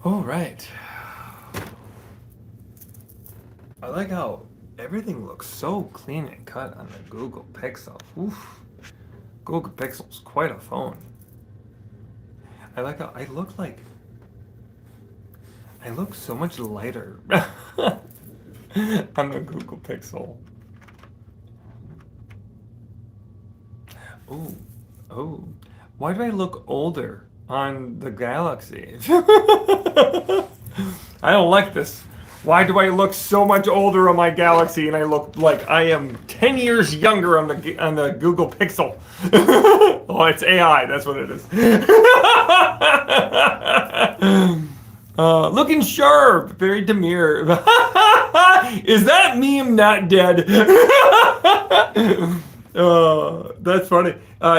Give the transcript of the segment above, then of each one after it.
All right. I like how everything looks so clean and cut on the Google Pixel. Oof. Google Pixel's quite a phone. I like how I look so much lighter on the Google Pixel. Oh, oh. Why do I look older on the Galaxy? I don't like this. Why do I look so much older on my Galaxy and I look like I am 10 years younger on the Google Pixel? Oh, it's AI. That's what it is. Looking sharp, very demure. Is that meme not dead? That's funny.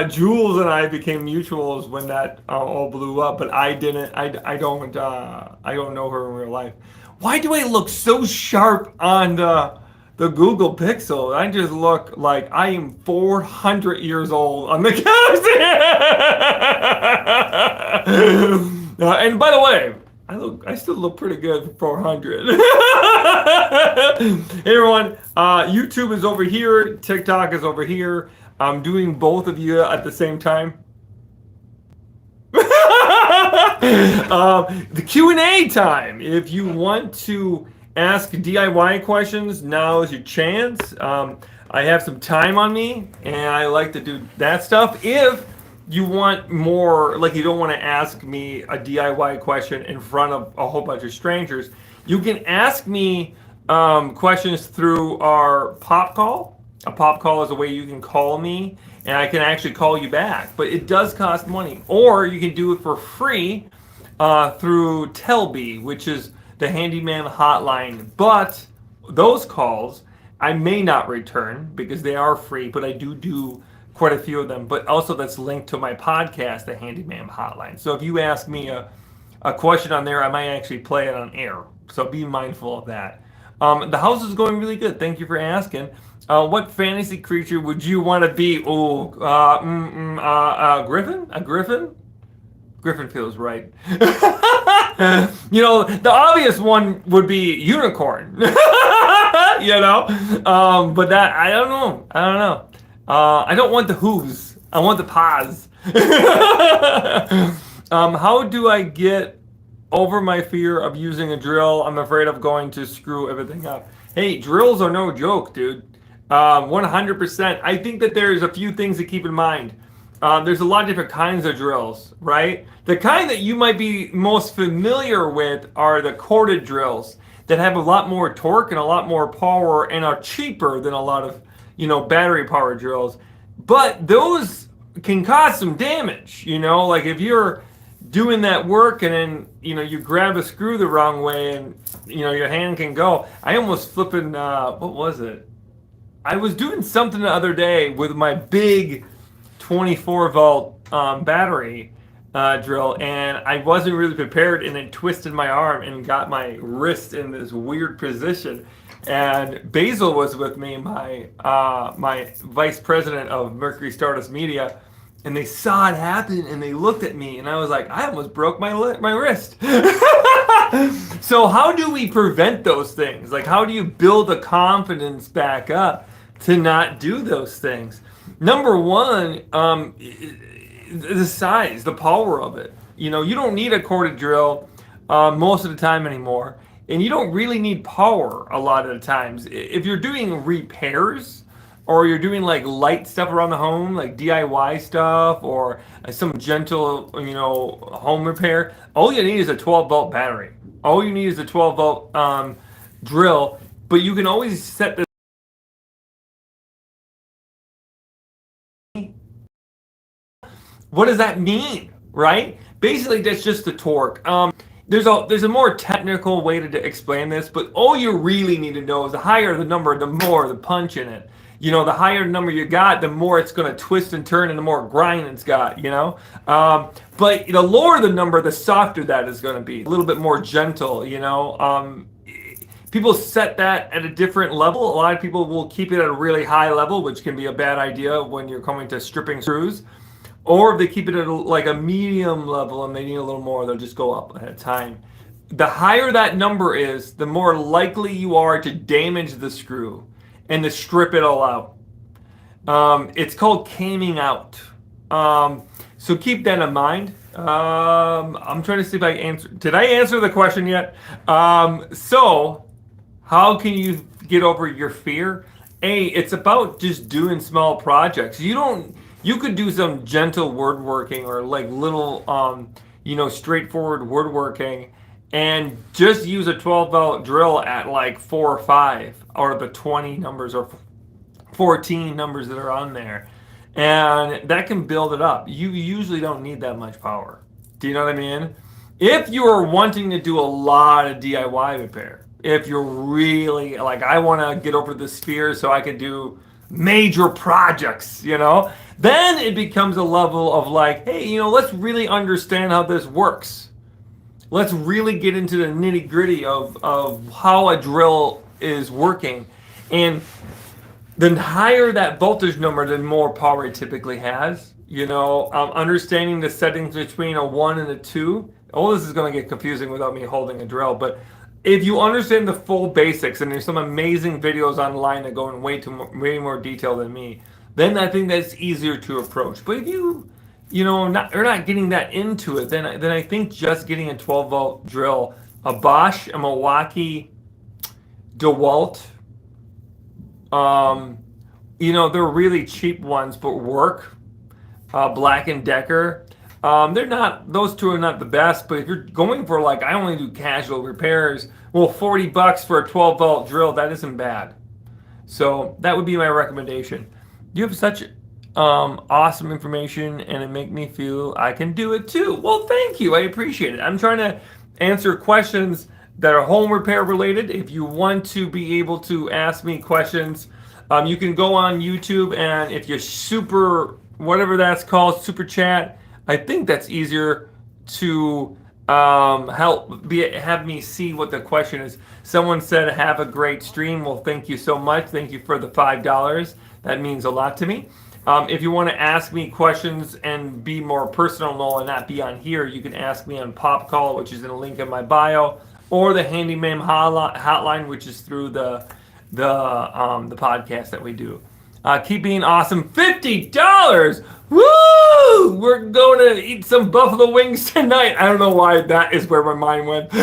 Jules and I became mutuals when that all blew up, but I didn't. I don't know her in real life. Why do I look so sharp on the Google Pixel? I just look like I am 400 years old on the Galaxy. And by the way, I still look pretty good for 400. Hey everyone, YouTube is over here, TikTok is over here. I'm doing both of you at the same time. The Q&A time. If you want to ask DIY questions, now is your chance. I have some time on me, and I like to do that stuff. If you want more, like you don't want to ask me a DIY question in front of a whole bunch of strangers, you can ask me questions through our pop call. A pop call is a way you can call me and I can actually call you back, but it does cost money. Or you can do it for free through Telby, which is the handyman hotline. But those calls I may not return because they are free, but I do quite a few of them. But also that's linked to my podcast, the Handyman Hotline. So if you ask me a question on there, I might actually play it on air. So be mindful of that. The house is going really good. Thank you for asking. What fantasy creature would you want to be? Oh, griffin? A griffin? Griffin feels right. You know, the obvious one would be unicorn. You know, but that I don't know. I don't know. I don't want the hooves. I want the paws. How do I get over my fear of using a drill? I'm afraid of going to screw everything up. Hey, drills are no joke, dude. 100%. I think that there's a few things to keep in mind. There's a lot of different kinds of drills, right? The kind that you might be most familiar with are the corded drills that have a lot more torque and a lot more power and are cheaper than a lot of, battery power drills. But those can cause some damage, like if you're doing that work and then, you grab a screw the wrong way and, your hand can go. I almost flipping, what was it? I was doing something the other day with my big 24 volt battery drill, and I wasn't really prepared, and it twisted my arm and got my wrist in this weird position. And Basil was with me, my vice president of Mercury Stardust Media, and they saw it happen, and they looked at me, and I was like, I almost broke my wrist. So how do we prevent those things? Like, how do you build the confidence back up to not do those things? Number one, the size, the power of it. You don't need a corded drill most of the time anymore. And you don't really need power a lot of the times. If you're doing repairs or you're doing like light stuff around the home, like DIY stuff or some gentle, home repair, all you need is a 12 volt battery. All you need is a 12 volt drill, but you can always set this. What does that mean, right? Basically, that's just the torque. There's a more technical way to explain this, but all you really need to know is the higher the number, the more the punch in it. The higher the number you got, the more it's going to twist and turn and the more grind it's got, But the lower the number, the softer that is going to be. A little bit more gentle, People set that at a different level. A lot of people will keep it at a really high level, which can be a bad idea when you're coming to stripping screws. Or if they keep it at like a medium level and they need a little more, they'll just go up at a time. the higher that number is, the more likely you are to damage the screw and to strip it all out. It's called caming out. So keep that in mind. I'm trying to see if I answer. Did I answer the question yet? So how can you get over your fear? It's about just doing small projects. You could do some gentle woodworking or like little, straightforward woodworking and just use a 12 volt drill at like 4 or 5 or the 20 numbers or 14 numbers that are on there. And that can build it up. You usually don't need that much power. Do you know what I mean? If you are wanting to do a lot of DIY repair, if you're really like, I want to get over the sphere so I can do major projects, then it becomes a level of like, hey, let's really understand how this works. Let's really get into the nitty gritty of how a drill is working. And the higher that voltage number, the more power it typically has. Understanding the settings between a 1 and a 2. Oh, this is going to get confusing without me holding a drill. But if you understand the full basics, and there's some amazing videos online that go in way more detail than me, then I think that's easier to approach. But if you're not getting that into it, then I think just getting a 12 volt drill, a Bosch, a Milwaukee, DeWalt, they're really cheap ones, but work. Black & Decker. Those two are not the best, but if you're going for like, I only do casual repairs, well, $40 for a 12 volt drill, that isn't bad. So that would be my recommendation. You have such awesome information, and it make me feel I can do it too. Well, thank you. I appreciate it. I'm trying to answer questions that are home repair related. If you want to be able to ask me questions, you can go on YouTube, and if you're whatever that's called, super chat, I think that's easier to have me see what the question is. Someone said, have a great stream. Well, thank you so much. Thank you for the $5. That means a lot to me. If you want to ask me questions and be more personal and not be on here, you can ask me on Pop Call, which is in a link in my bio, or the Handyman hotline, which is through the podcast that we do. Keep being awesome. $50. Woo! We're going to eat some buffalo wings tonight. I don't know why that is where my mind went.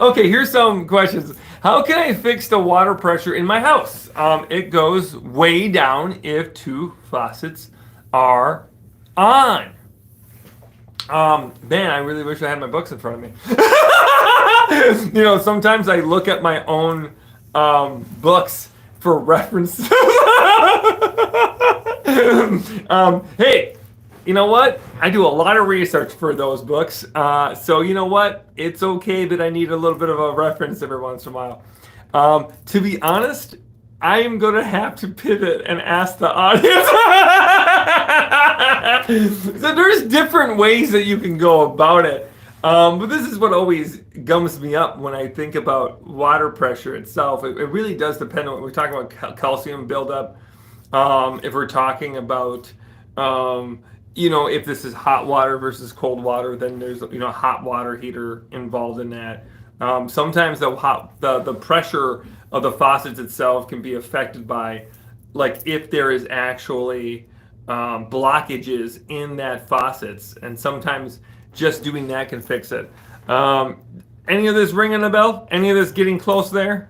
Okay, here's some questions. How can I fix the water pressure in my house? It goes way down if 2 faucets are on. Man, I really wish I had my books in front of me. Sometimes I look at my own books for reference. Hey, you know what? I do a lot of research for those books. So you know what? It's okay that I need a little bit of a reference every once in a while. To be honest, I am going to have to pivot and ask the audience. So there's different ways that you can go about it. But this is what always gums me up when I think about water pressure itself. It really does depend on what we're talking about, calcium buildup. If we're talking about, if this is hot water versus cold water, then there's, a hot water heater involved in that. Sometimes the pressure of the faucets itself can be affected by, like, if there is actually blockages in that faucets, and sometimes just doing that can fix it. Any of this ringing a bell? Any of this getting close there?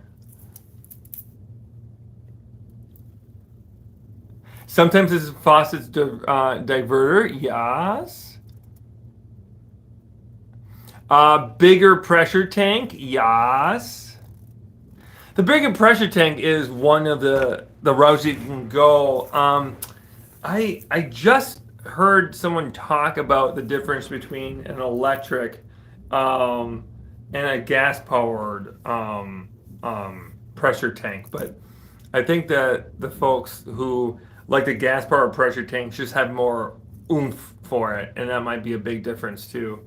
Sometimes this is faucets diverter, yes. Bigger pressure tank, yes. The bigger pressure tank is one of the routes you can go. I just heard someone talk about the difference between an electric and a gas-powered pressure tank, but I think that the folks who like the gas-powered pressure tanks just have more oomph for it, and that might be a big difference too.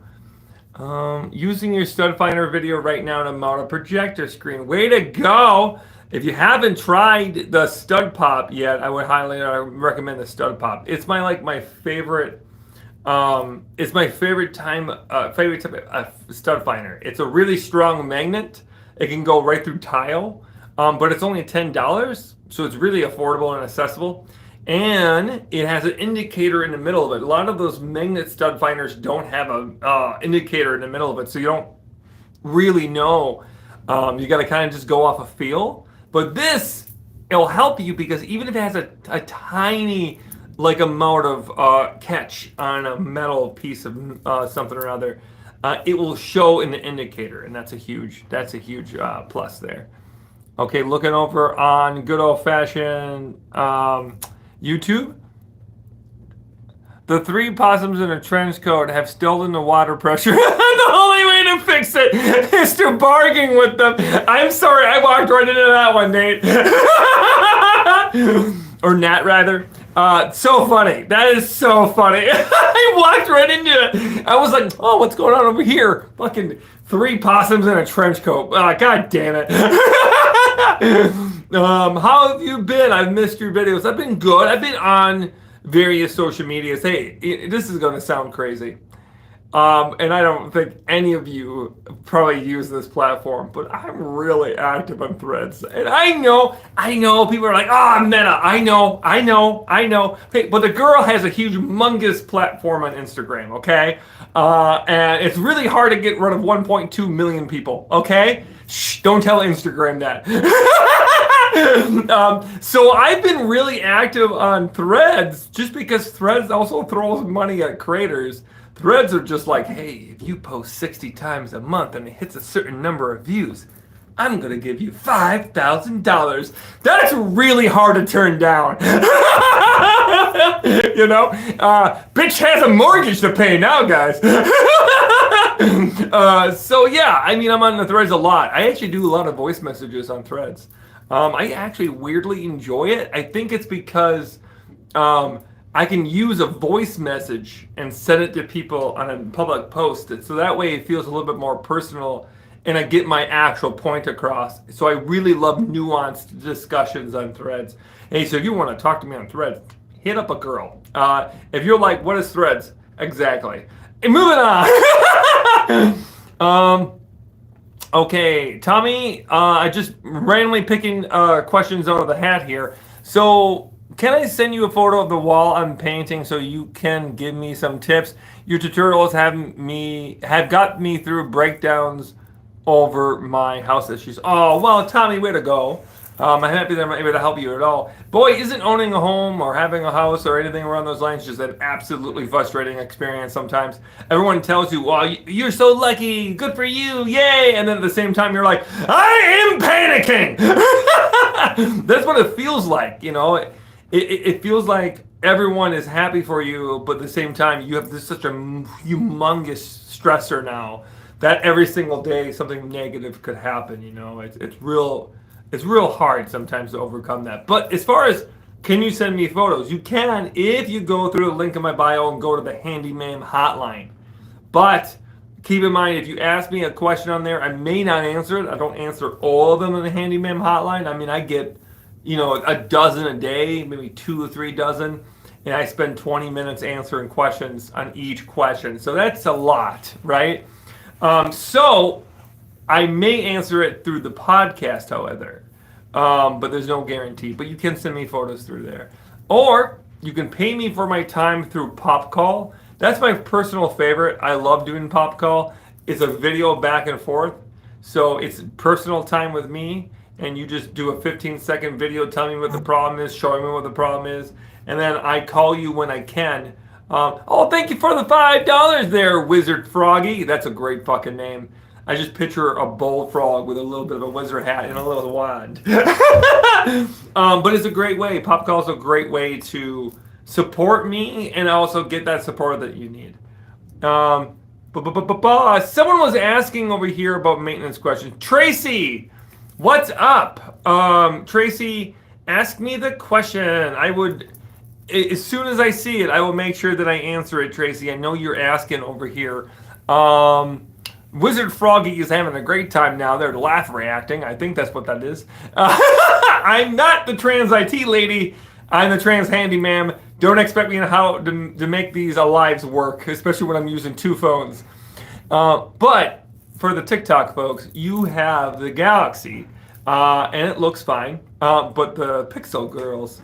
Using your stud finder video right now to mount a projector screen. Way to go! If you haven't tried the stud pop yet, I would highly recommend the stud pop. It's my favorite It's my favorite type of stud finder. It's a really strong magnet. It can go right through tile, but it's only $10, so it's really affordable and accessible. And it has an indicator in the middle of it. A lot of those magnet stud finders don't have a indicator in the middle of it, so you don't really know. You got to kind of just go off a feel. But this, it'll help you because even if it has a tiny amount of catch on a metal piece of something or other, it will show in the indicator, and that's a huge plus there. Okay, looking over on good old fashioned YouTube. The 3 possums in a trench coat have stilled in the water pressure. The only way to fix it is to bargain with them. I'm sorry, I walked right into that one, Nate. Or Nat, rather. So funny. That is so funny. I walked right into it. I was like, oh, what's going on over here? Fucking 3 possums in a trench coat. God damn it. How have you been? I've missed your videos. I've been good. I've been on various social medias. Hey, this is going to sound crazy. And I don't think any of you probably use this platform, but I'm really active on Threads. And I know, people are like, Meta, I know. Hey, but the girl has a humongous platform on Instagram, okay? And it's really hard to get rid of 1.2 million people, okay? Shh, don't tell Instagram that. So I've been really active on Threads just because Threads also throws money at creators. Threads are just like, hey, if you post 60 times a month and it hits a certain number of views, I'm going to give you $5,000. That's really hard to turn down. Bitch has a mortgage to pay now, guys. So yeah, I mean, I'm on the Threads a lot. I actually do a lot of voice messages on Threads. I actually weirdly enjoy it. I think it's because I can use a voice message and send it to people on a public post. So that way it feels a little bit more personal and I get my actual point across. So I really love nuanced discussions on Threads. Hey, so if you want to talk to me on Threads, hit up a girl. If you're like, what is Threads? Exactly. And moving on. Okay, Tommy, I just randomly picking questions out of the hat here. So, can I send you a photo of the wall I'm painting so you can give me some tips? Your tutorials have got me through breakdowns over my house issues. Oh, well, Tommy, way to go. I'm happy that I'm able to help you at all. Boy, isn't owning a home or having a house or anything around those lines just an absolutely frustrating experience sometimes. Everyone tells you, well, you're so lucky, good for you, yay! And then at the same time, you're like, I am panicking! That's what it feels like, It feels like everyone is happy for you, but at the same time, you have such a humongous stressor now that every single day something negative could happen, It's real hard sometimes to overcome that. But as far as can you send me photos, you can if you go through the link in my bio and go to the Handyman hotline. But keep in mind, if you ask me a question on there, I may not answer it. I don't answer all of them in the Handyman hotline. I mean, I get, a dozen a day, maybe 2 or 3 dozen. And I spend 20 minutes answering questions on each question. So that's a lot, right? So I may answer it through the podcast, however, but there's no guarantee. But you can send me photos through there. Or you can pay me for my time through PopCall. That's my personal favorite. I love doing PopCall. It's a video back and forth. So it's personal time with me, and you just do a 15-second video telling me what the problem is, showing me what the problem is, and then I call you when I can. Thank you for the $5 there, Wizard Froggy. That's a great fucking name. I just picture a bullfrog with a little bit of a wizard hat and a little wand. But it's a great way. PopCall is a great way to support me and also get that support that you need. Someone was asking over here about maintenance questions. Tracy, what's up? Tracy, ask me the question. As soon as I see it, I will make sure that I answer it, Tracy. I know you're asking over here. Wizard Froggy is having a great time now. They're laugh reacting. I think that's what that is. I'm not the trans IT lady. I'm the trans handyman. Don't expect me to make these lives work, especially when I'm using two phones. But for the TikTok folks, you have the Galaxy, and it looks fine. But the Pixel girls,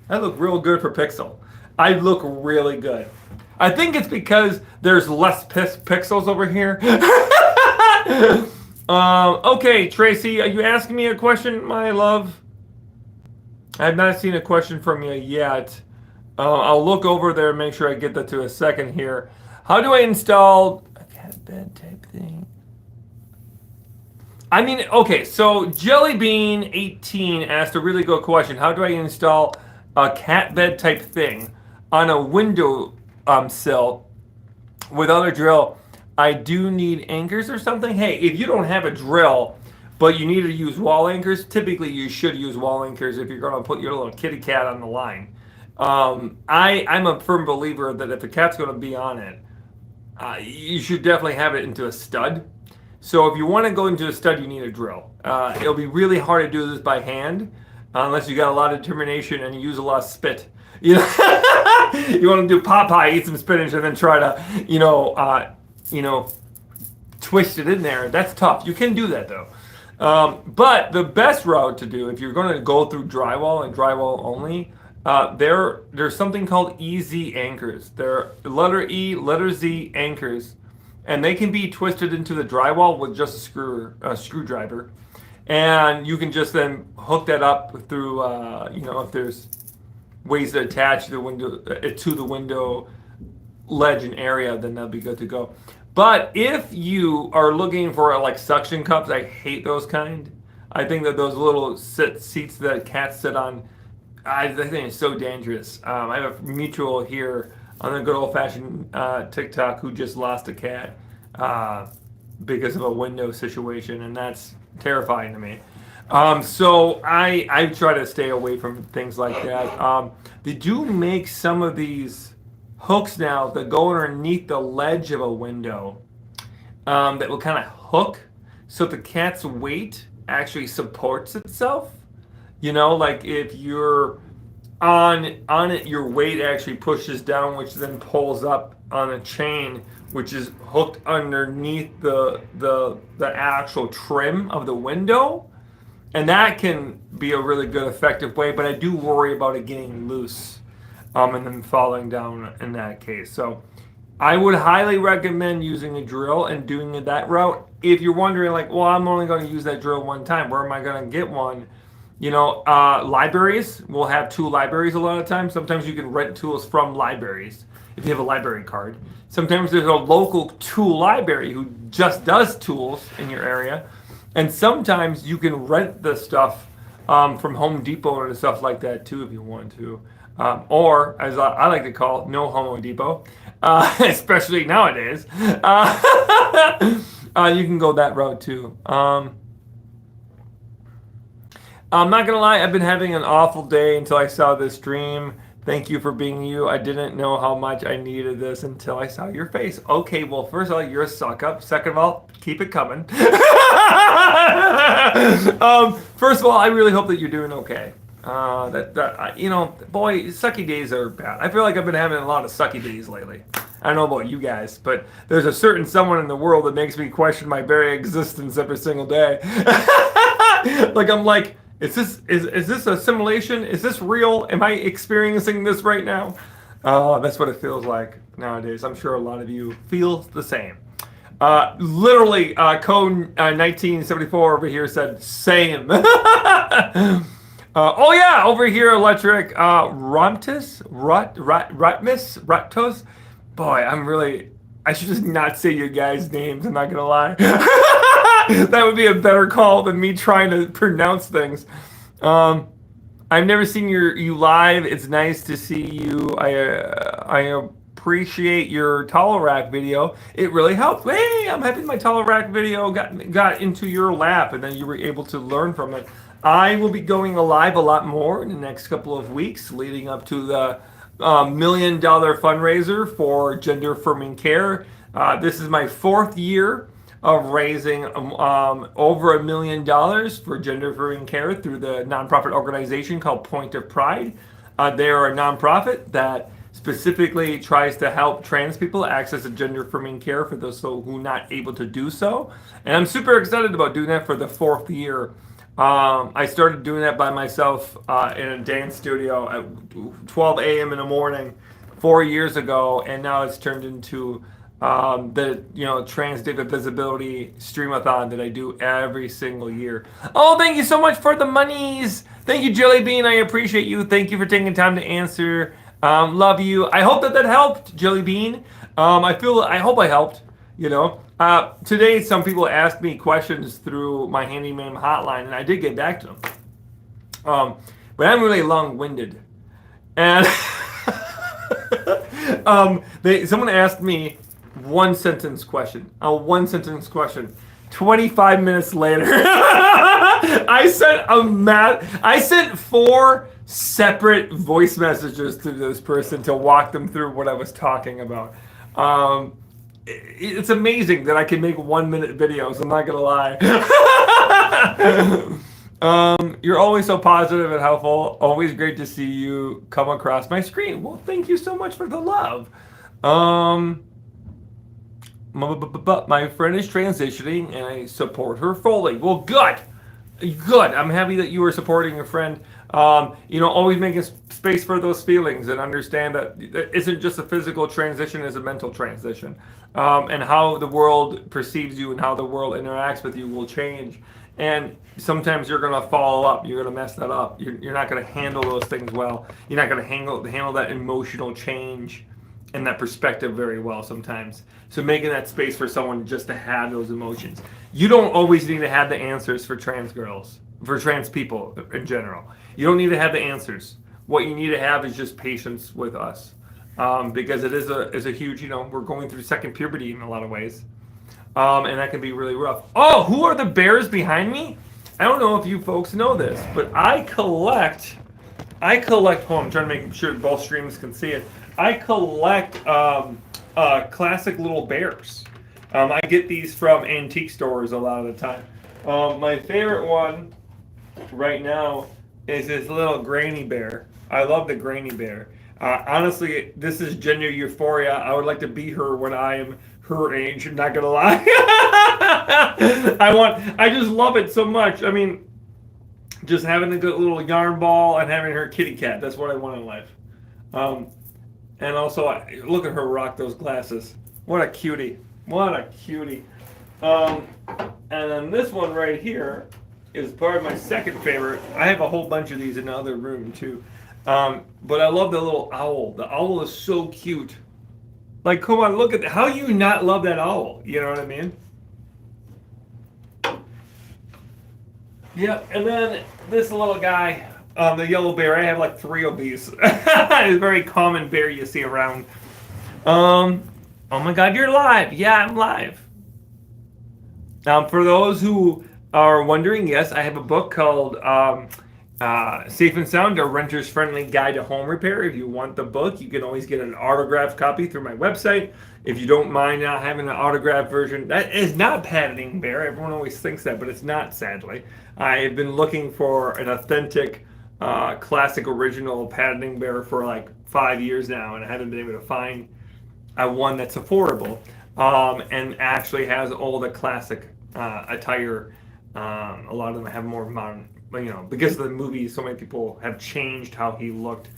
I look real good for Pixel. I look really good. I think it's because there's less pixels over here. Okay, Tracy, are you asking me a question, my love? I have not seen a question from you yet. I'll look over there and make sure I get that to a second here. How do I install a cat bed type thing? I mean, okay, so Jellybean18 asked a really good question. How do I install a cat bed type thing on a window sill without a drill? I do need anchors or something. Hey, if you don't have a drill, but you need to use wall anchors, typically you should use wall anchors if you're going to put your little kitty cat on the line. I'm a firm believer that if the cat's going to be on it, you should definitely have it into a stud. So if you want to go into a stud, you need a drill. It'll be really hard to do this by hand unless you got a lot of determination and you use a lot of spit. You know, you want to do Popeye, eat some spinach, and then try to, twist it in there. That's tough. You can do that though. But the best route to do if you're going to go through drywall and drywall only, there's something called EZ anchors. They're letter E, letter Z anchors, and they can be twisted into the drywall with just a screwdriver, and you can just then hook that up through, if there's ways to attach the window to the window ledge and area, then that'll be good to go. But if you are looking for like suction cups, I hate those kind. I think that those little seats that cats sit on, I think it's so dangerous. I have a mutual here on the good old-fashioned TikTok who just lost a cat because of a window situation, and that's terrifying to me. So I try to stay away from things like that. They do make some of these hooks now that go underneath the ledge of a window that will kind of hook so the cat's weight actually supports itself. You know, like if you're on it, your weight actually pushes down, which then pulls up on a chain, which is hooked underneath the actual trim of the window. And that can be a really good, effective way, but I do worry about it getting loose and then falling down in that case. So I would highly recommend using a drill and doing it that route. If you're wondering, like, well, I'm only going to use that drill one time, where am I going to get one? You know, libraries will have tool libraries a lot of times. Sometimes you can rent tools from libraries if you have a library card. Sometimes there's a local tool library who just does tools in your area. And sometimes you can rent the stuff from Home Depot and stuff like that too if you want to. Or, as I like to call, no Home Depot, especially nowadays. You can go that route too. I'm not going to lie, I've been having an awful day until I saw this stream. Thank you for being you. I didn't know how much I needed this until I saw your face. Okay, well, first of all, you're a suck up. Second of all, keep it coming. First of all, I really hope that you're doing okay. Boy, sucky days are bad. I feel like I've been having a lot of sucky days lately. I don't know about you guys, but there's a certain someone in the world that makes me question my very existence every single day. Like, I'm like, is this a simulation? Is this real? Am I experiencing this right now? That's what it feels like nowadays. I'm sure a lot of you feel the same. Literally, Code 1974 over here said same. Oh yeah, over here, Electric Rumtus, Rutmus. Boy, I should just not say your guys' names. I'm not gonna lie. That would be a better call than me trying to pronounce things. I've never seen you live. It's nice to see you. I appreciate your towel rack video. It really helped. Hey, I'm happy my towel rack video got into your lap and then you were able to learn from it. I will be going live a lot more in the next couple of weeks leading up to the $1 million fundraiser for gender affirming care. This is my 4th year of raising over $1 million for gender affirming care through the nonprofit organization called Point of Pride. They are a nonprofit that specifically tries to help trans people access a gender-affirming care for those who are not able to do so. And I'm super excited about doing that for the 4th year. I started doing that by myself in a dance studio at 12 a.m. in the morning 4 years ago, and now it's turned into the Trans Data Visibility Streamathon that I do every single year. Oh, thank you so much for the monies. Thank you, Jelly Bean. I appreciate you. Thank you for taking time to answer. Love you. I hope that helped, Jelly Bean. I hope I helped. Today some people asked me questions through my handyman hotline, and I did get back to them. But I'm really long-winded, and someone asked me one sentence question. 25 minutes later, I sent 4 separate voice messages to this person to walk them through what I was talking about. It's amazing that I can make 1-minute videos. I'm not gonna lie. You're always so positive and helpful. Always great to see you come across my screen. Well, thank you so much for the love. My friend is transitioning, and I support her fully. Well, good. I'm happy that you are supporting your friend. Always making space for those feelings and understand that it isn't just a physical transition, it's a mental transition. And how the world perceives you and how the world interacts with you will change. And sometimes you're going to fall up. You're going to mess that up. You're not going to handle those things well. You're not going to handle that emotional change and that perspective very well sometimes. So making that space for someone just to have those emotions. You don't always need to have the answers for trans girls, for trans people in general. You don't need to have the answers. What you need to have is just patience with us. Because it is a huge, we're going through second puberty in a lot of ways. And that can be really rough. Oh, who are the bears behind me? I don't know if you folks know this, but I collect, I'm trying to make sure both streams can see it. I collect classic little bears. I get these from antique stores a lot of the time. My favorite one right now is this little grainy bear. I love the grainy bear. Honestly, this is gender euphoria. I would like to be her when I am her age. I'm not gonna lie. I just love it so much. I mean, just having a good little yarn ball and having her kitty cat. That's what I want in life. And also, look at her rock those glasses. What a cutie. And then this one right here is probably my second favorite. I have a whole bunch of these in the other room too. But I love the little owl. The owl is so cute. Like, come on, look at that. How do you not love that owl? You know what I mean? Yeah, and then this little guy, the yellow bear. I have like 3 of these. It's a very common bear you see around. Oh my God, you're live. Yeah, I'm live. For those who are wondering, yes, I have a book called Safe and Sound, a renter's friendly guide to home repair. If you want the book, you can always get an autographed copy through my website. If you don't mind not having an autographed version, that is not patenting bear. Everyone always thinks that, but it's not, sadly. I have been looking for an authentic, classic, original patenting bear for like 5 years now, and I haven't been able to find one that's affordable and actually has all the classic attire. A lot of them have more modern. Because of the movie, so many people have changed how he looked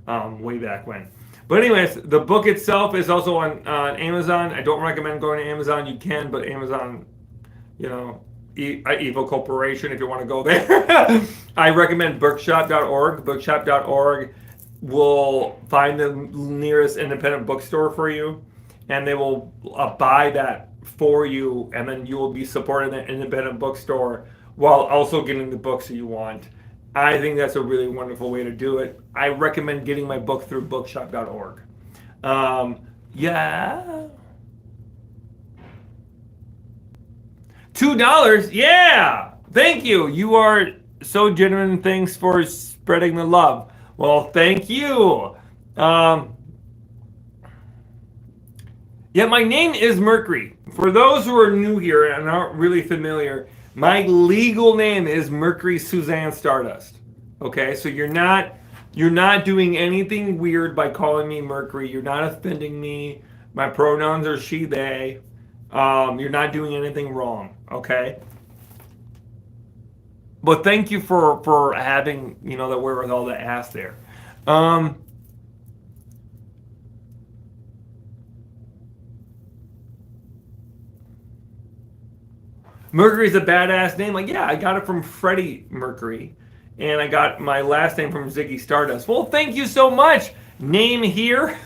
way back when. But anyways, the book itself is also on Amazon. I don't recommend going to Amazon. You can, but Amazon, evil corporation if you want to go there. I recommend bookshop.org. Bookshop.org will find the nearest independent bookstore for you, and they will buy that for you, and then you will be supporting the independent bookstore while also getting the books that you want. I think that's a really wonderful way to do it. I recommend getting my book through bookshop.org. Yeah. $2? Yeah! Thank you. You are so genuine. Thanks for spreading the love. Well, thank you. Yeah, my name is Mercury. For those who are new here and aren't really familiar, my legal name is Mercury Suzanne Stardust. Okay, so you're not You're not doing anything weird by calling me Mercury. You're not offending me. My pronouns are she, they. You're not doing anything wrong, okay? But thank you for having, the wherewithal to ask there. Um, Mercury's a badass name. Like, yeah, I got it from Freddie Mercury, and I got my last name from Ziggy Stardust. Well, thank you so much. Name here.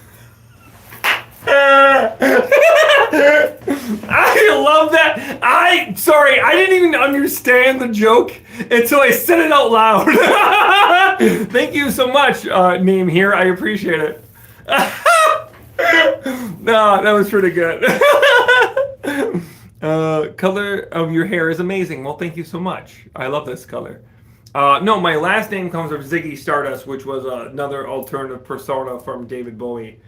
I love that. Sorry, I didn't even understand the joke until I said it out loud. Thank you so much, name here. I appreciate it. No, that was pretty good. Color of your hair is amazing. Well, thank you so much. I love this color. No, my last name comes from Ziggy Stardust, which was another alternative persona from David Bowie.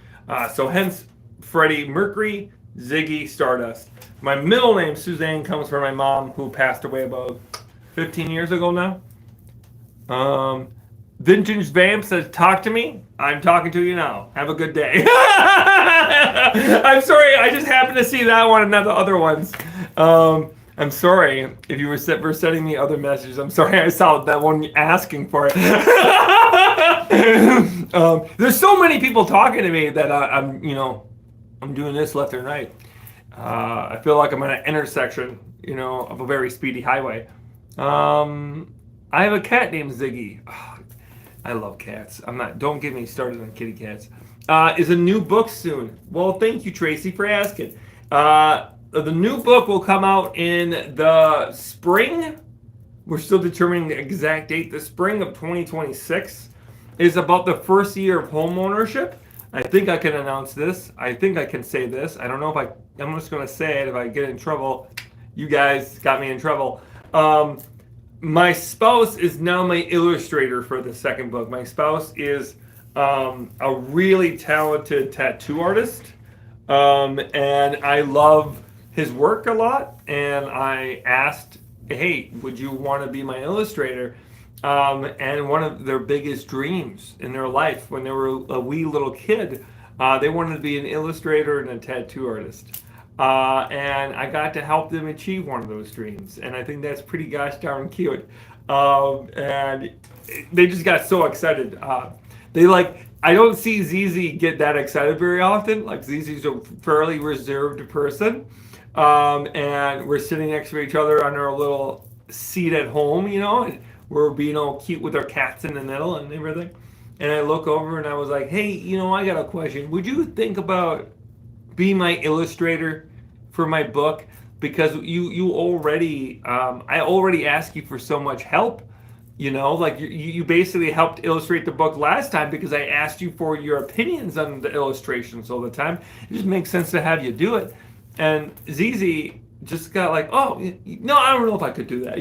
So hence Freddie Mercury, Ziggy Stardust. My middle name, Suzanne, comes from my mom, who passed away about 15 years ago now. Vintage Vamp says, talk to me. I'm talking to you now. Have a good day. I'm sorry. I just happened to see that one and not the other ones. I'm sorry if you were sending me other messages. I'm sorry I saw that one asking for it. There's so many people talking to me that I'm doing this left and right. I feel like I'm at an intersection, of a very speedy highway. I have a cat named Ziggy. Oh, I love cats. Don't get me started on kitty cats. Is a new book soon? Well, thank you, Tracy, for asking. The new book will come out in the spring. We're still determining the exact date. The spring of 2026 is about the first year of home ownership. I think I can announce this. I think I can say this. I don't know if I'm just going to say it. If I get in trouble, you guys got me in trouble. My spouse is now my illustrator for the second book. My spouse is a really talented tattoo artist, and I love his work a lot. And I asked, hey, would you want to be my illustrator? And one of their biggest dreams in their life when they were a wee little kid, they wanted to be an illustrator and a tattoo artist. And I got to help them achieve one of those dreams. And I think that's pretty gosh darn cute. And they just got so excited. I don't see ZZ get that excited very often. Like, ZZ's a fairly reserved person. And we're sitting next to each other on our little seat at home, and we're being all cute with our cats in the middle and everything. And I look over and I was like, hey, I got a question. Would you think about being my illustrator for my book? Because you already, I already asked you for so much help. You basically helped illustrate the book last time because I asked you for your opinions on the illustrations all the time. It just makes sense to have you do it. And ZZ just got like, oh, no, I don't know if I could do that,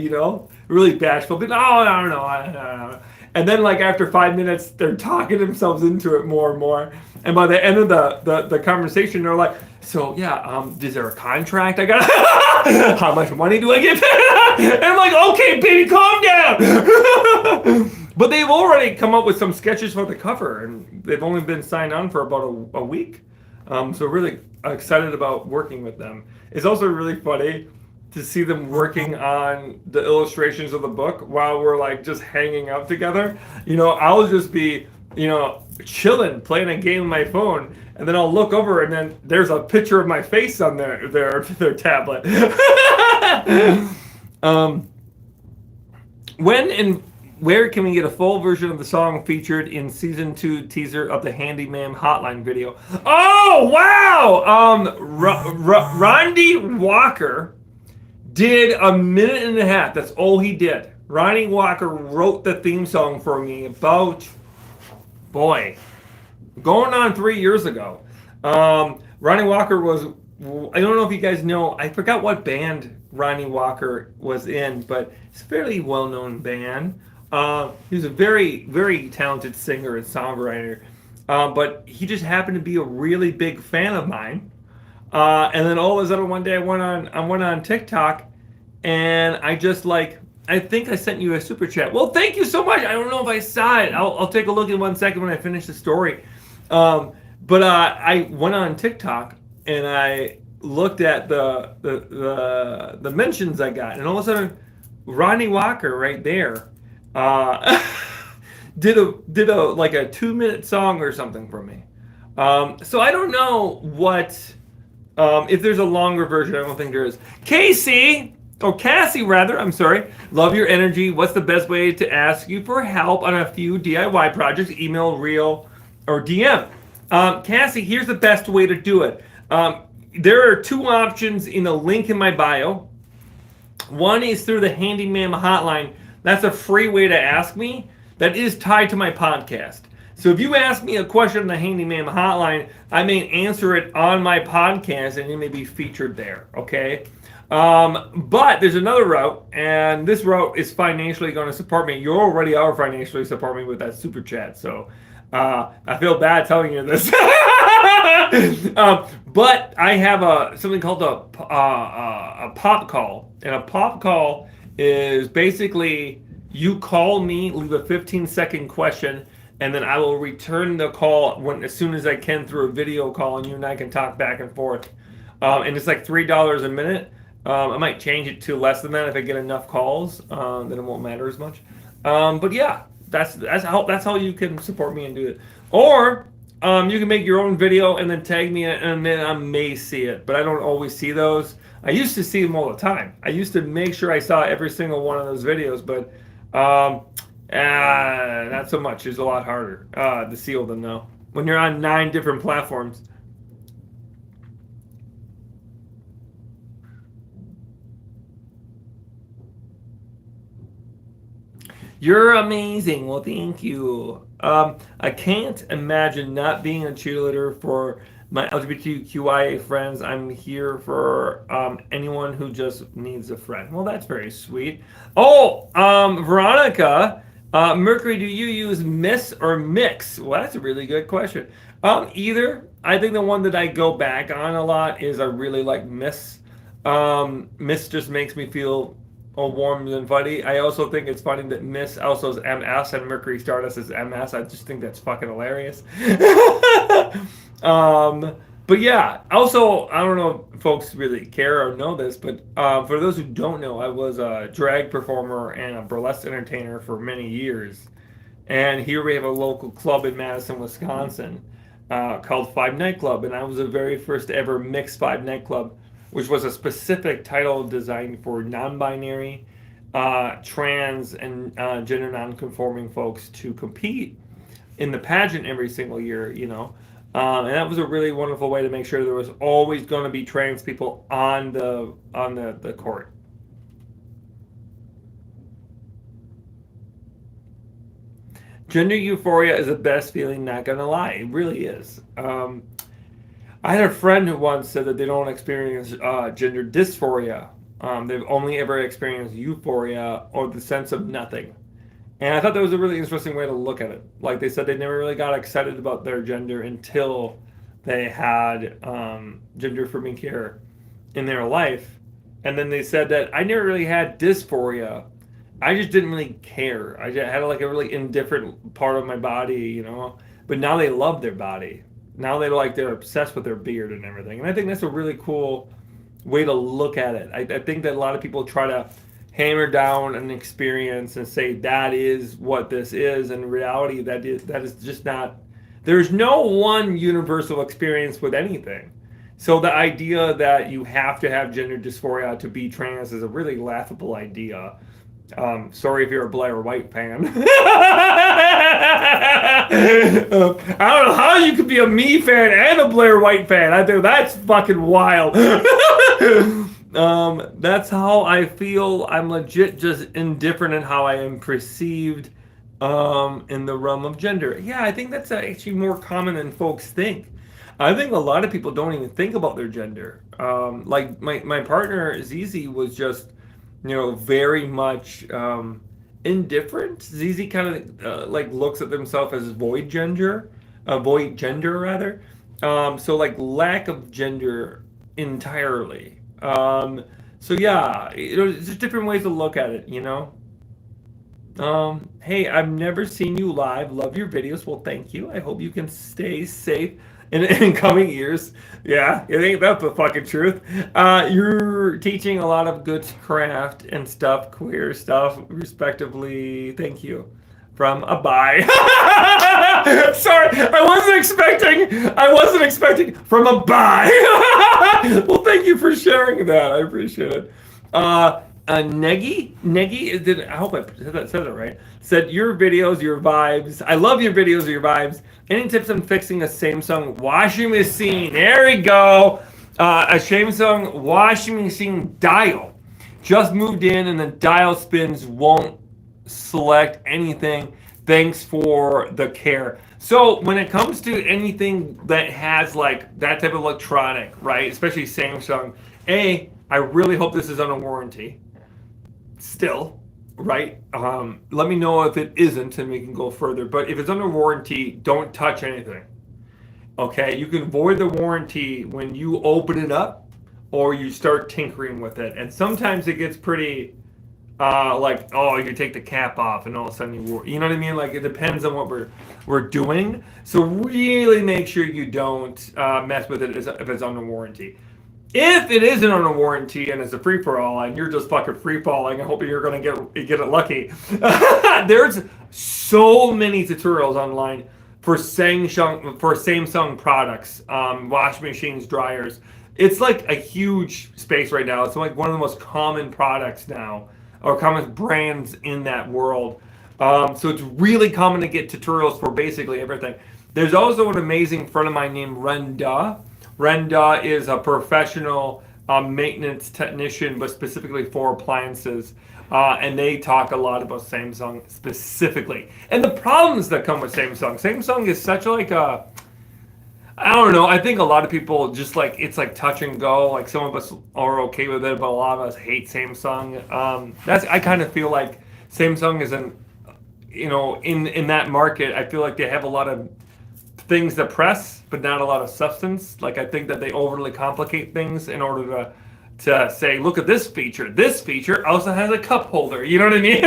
really bashful. But I don't know. And then after 5 minutes, they're talking themselves into it more and more. And by the end of the conversation, they're like, so yeah, is there a contract I got? How much money do I get? And I'm like, okay, baby, calm down. But they've already come up with some sketches for the cover, and they've only been signed on for about a week. So really excited about working with them. It's also really funny to see them working on the illustrations of the book while we're just hanging out together. I'll just be, chilling, playing a game on my phone, and then I'll look over and then there's a picture of my face on their tablet. When and where can we get a full version of the song featured in season 2 teaser of the Handyman Hotline video? Oh, wow! Randy Walker did a minute and a half. That's all he did. Ronnie Walker wrote the theme song for me about, going on 3 years ago. Ronnie Walker was, I don't know if you guys know, I forgot what band Ronnie Walker was in, but it's a fairly well-known band. He was a very, very talented singer and songwriter, but he just happened to be a really big fan of mine. And then all of a sudden one day I went on TikTok, and I just I think I sent you a super chat. Well, thank you so much. I don't know if I saw it. I'll take a look in 1 second when I finish the story. Um, but I went on TikTok and I looked at the mentions I got, and all of a sudden, Rodney Walker right there uh, did a like a 2 minute song or something for me. So I don't know what if there's a longer version. I don't think there is. Casey, or Cassie rather, I'm sorry. Love your energy. What's the best way to ask you for help on a few DIY projects? Email, reel, or DM. Cassie, here's the best way to do it. There are two options in the link in my bio. One is through the Handyman hotline. That's a free way to ask me. That is tied to my podcast. So if you ask me a question on the Handyman hotline, I may answer it on my podcast and it may be featured there. Okay. But there's another route, and this route is financially going to support me. You already are financially supporting me with that super chat, so I feel bad telling you this. But I have something called a pop call, and a pop call is basically you call me, leave a 15-second question, and then I will return the call as soon as I can through a video call, and you and I can talk back and forth. And it's like $3 a minute. I might change it to less than that if I get enough calls. Then it won't matter as much. But yeah, that's how you can support me and do it. Or you can make your own video and then tag me, and then I may see it. But I don't always see those. I used to see them all the time. I used to make sure I saw every single one of those videos, but not so much. It's a lot harder to see all them now. When you're on 9 different platforms. You're amazing. Well, thank you. I can't imagine not being a cheerleader for my LGBTQIA friends. I'm here for anyone who just needs a friend. Well, that's very sweet. Oh, Veronica, Mercury, do you use Miss or Mix? Well, that's a really good question. Either. I think the one that I go back on a lot is I really like Miss. Miss just makes me feel warm and fuzzy. I also think it's funny that Miss also is MS and Mercury Stardust is MS. I just think that's fucking hilarious. But yeah, also, I don't know if folks really care or know this, but for those who don't know, I was a drag performer and a burlesque entertainer for many years. And here we have a local club in Madison, Wisconsin called Five Nightclub. And I was the very first ever mixed Five Nightclub, which was a specific title designed for non-binary, trans, and gender non-conforming folks to compete in the pageant every single year, you know. And that was a really wonderful way to make sure there was always going to be trans people on the court. Gender euphoria is the best feeling, not gonna lie. It really is. I had a friend who once said that they don't experience gender dysphoria. They've only ever experienced euphoria or the sense of nothing. And I thought that was a really interesting way to look at it. Like they said, they never really got excited about their gender until they had gender affirming care in their life. And then they said that I never really had dysphoria. I just didn't really care. I just had like a really indifferent part of my body, you know. But now they love their body. Now they're obsessed with their beard and everything. And I think that's a really cool way to look at it. I think that a lot of people try to hammer down an experience and say that is what this is. And in reality, that is just not. There's no one universal experience with anything. So the idea that you have to have gender dysphoria to be trans is a really laughable idea. Sorry if you're a Blair White fan. I don't know how you could be a me fan and a Blair White fan. I think that's fucking wild. That's how I feel. I'm legit just indifferent in how I am perceived in the realm of gender. Yeah, I think that's actually more common than folks think. I think a lot of people don't even think about their gender. Like my partner ZZ was just, very much indifferent. ZZ kind of like looks at themselves as void gender rather. So like lack of gender entirely. So yeah, it's just different ways to look at it, you know. Hey, I've never seen you live. Love your videos. Well, thank you. I hope you can stay safe in coming years. Yeah, I think that's the fucking truth. You're teaching a lot of good craft and stuff, queer stuff, respectively. Thank you. From a bye. Sorry, I wasn't expecting from a bye. Well, thank you for sharing that. I appreciate it. Negi, I hope I said it right. Said your videos, your vibes. I love your videos, your vibes. Any tips on fixing a Samsung washing machine? There we go. A Samsung washing machine dial. Just moved in and the dial spins won't select anything. Thanks for the care. So when it comes to anything that has like that type of electronic, right? Especially Samsung, I really hope this is under warranty. Still, right? Let me know if it isn't, and we can go further. But if it's under warranty, don't touch anything. Okay, you can void the warranty when you open it up or you start tinkering with it. And sometimes it gets pretty like, oh, you take the cap off and all of a sudden you know what I mean? Like it depends on what we're doing. So really make sure you don't mess with it if it's under warranty. If it isn't on a warranty and it's a free for all and you're just fucking free falling and hoping you're gonna get it lucky, there's so many tutorials online for Samsung products, washing machines, dryers. It's like a huge space right now. It's like one of the most common products now, or common brands in that world. So it's really common to get tutorials for basically everything. There's also an amazing friend of mine named Renda. Renda is a professional maintenance technician, but specifically for appliances. And they talk a lot about Samsung specifically. And the problems that come with Samsung. Samsung is such like a, I don't know. I think a lot of people just like, it's like touch and go. Like some of us are okay with it, but a lot of us hate Samsung. I kind of feel like Samsung is in that market. I feel like they have a lot of things that press, but not a lot of substance. Like I think that they overly complicate things in order to say, look at this feature. This feature also has a cup holder. You know what I mean?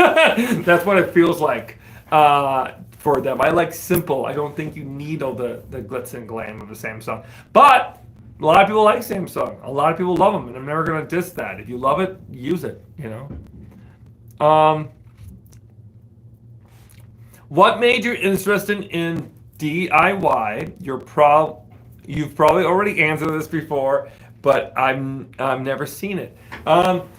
That's what it feels like for them. I like simple. I don't think you need all the glitz and glam of a Samsung. But a lot of people like Samsung. A lot of people love them, and I'm never going to diss that. If you love it, use it. You know. What made you interested in DIY? You've probably already answered this before, but I've never seen it.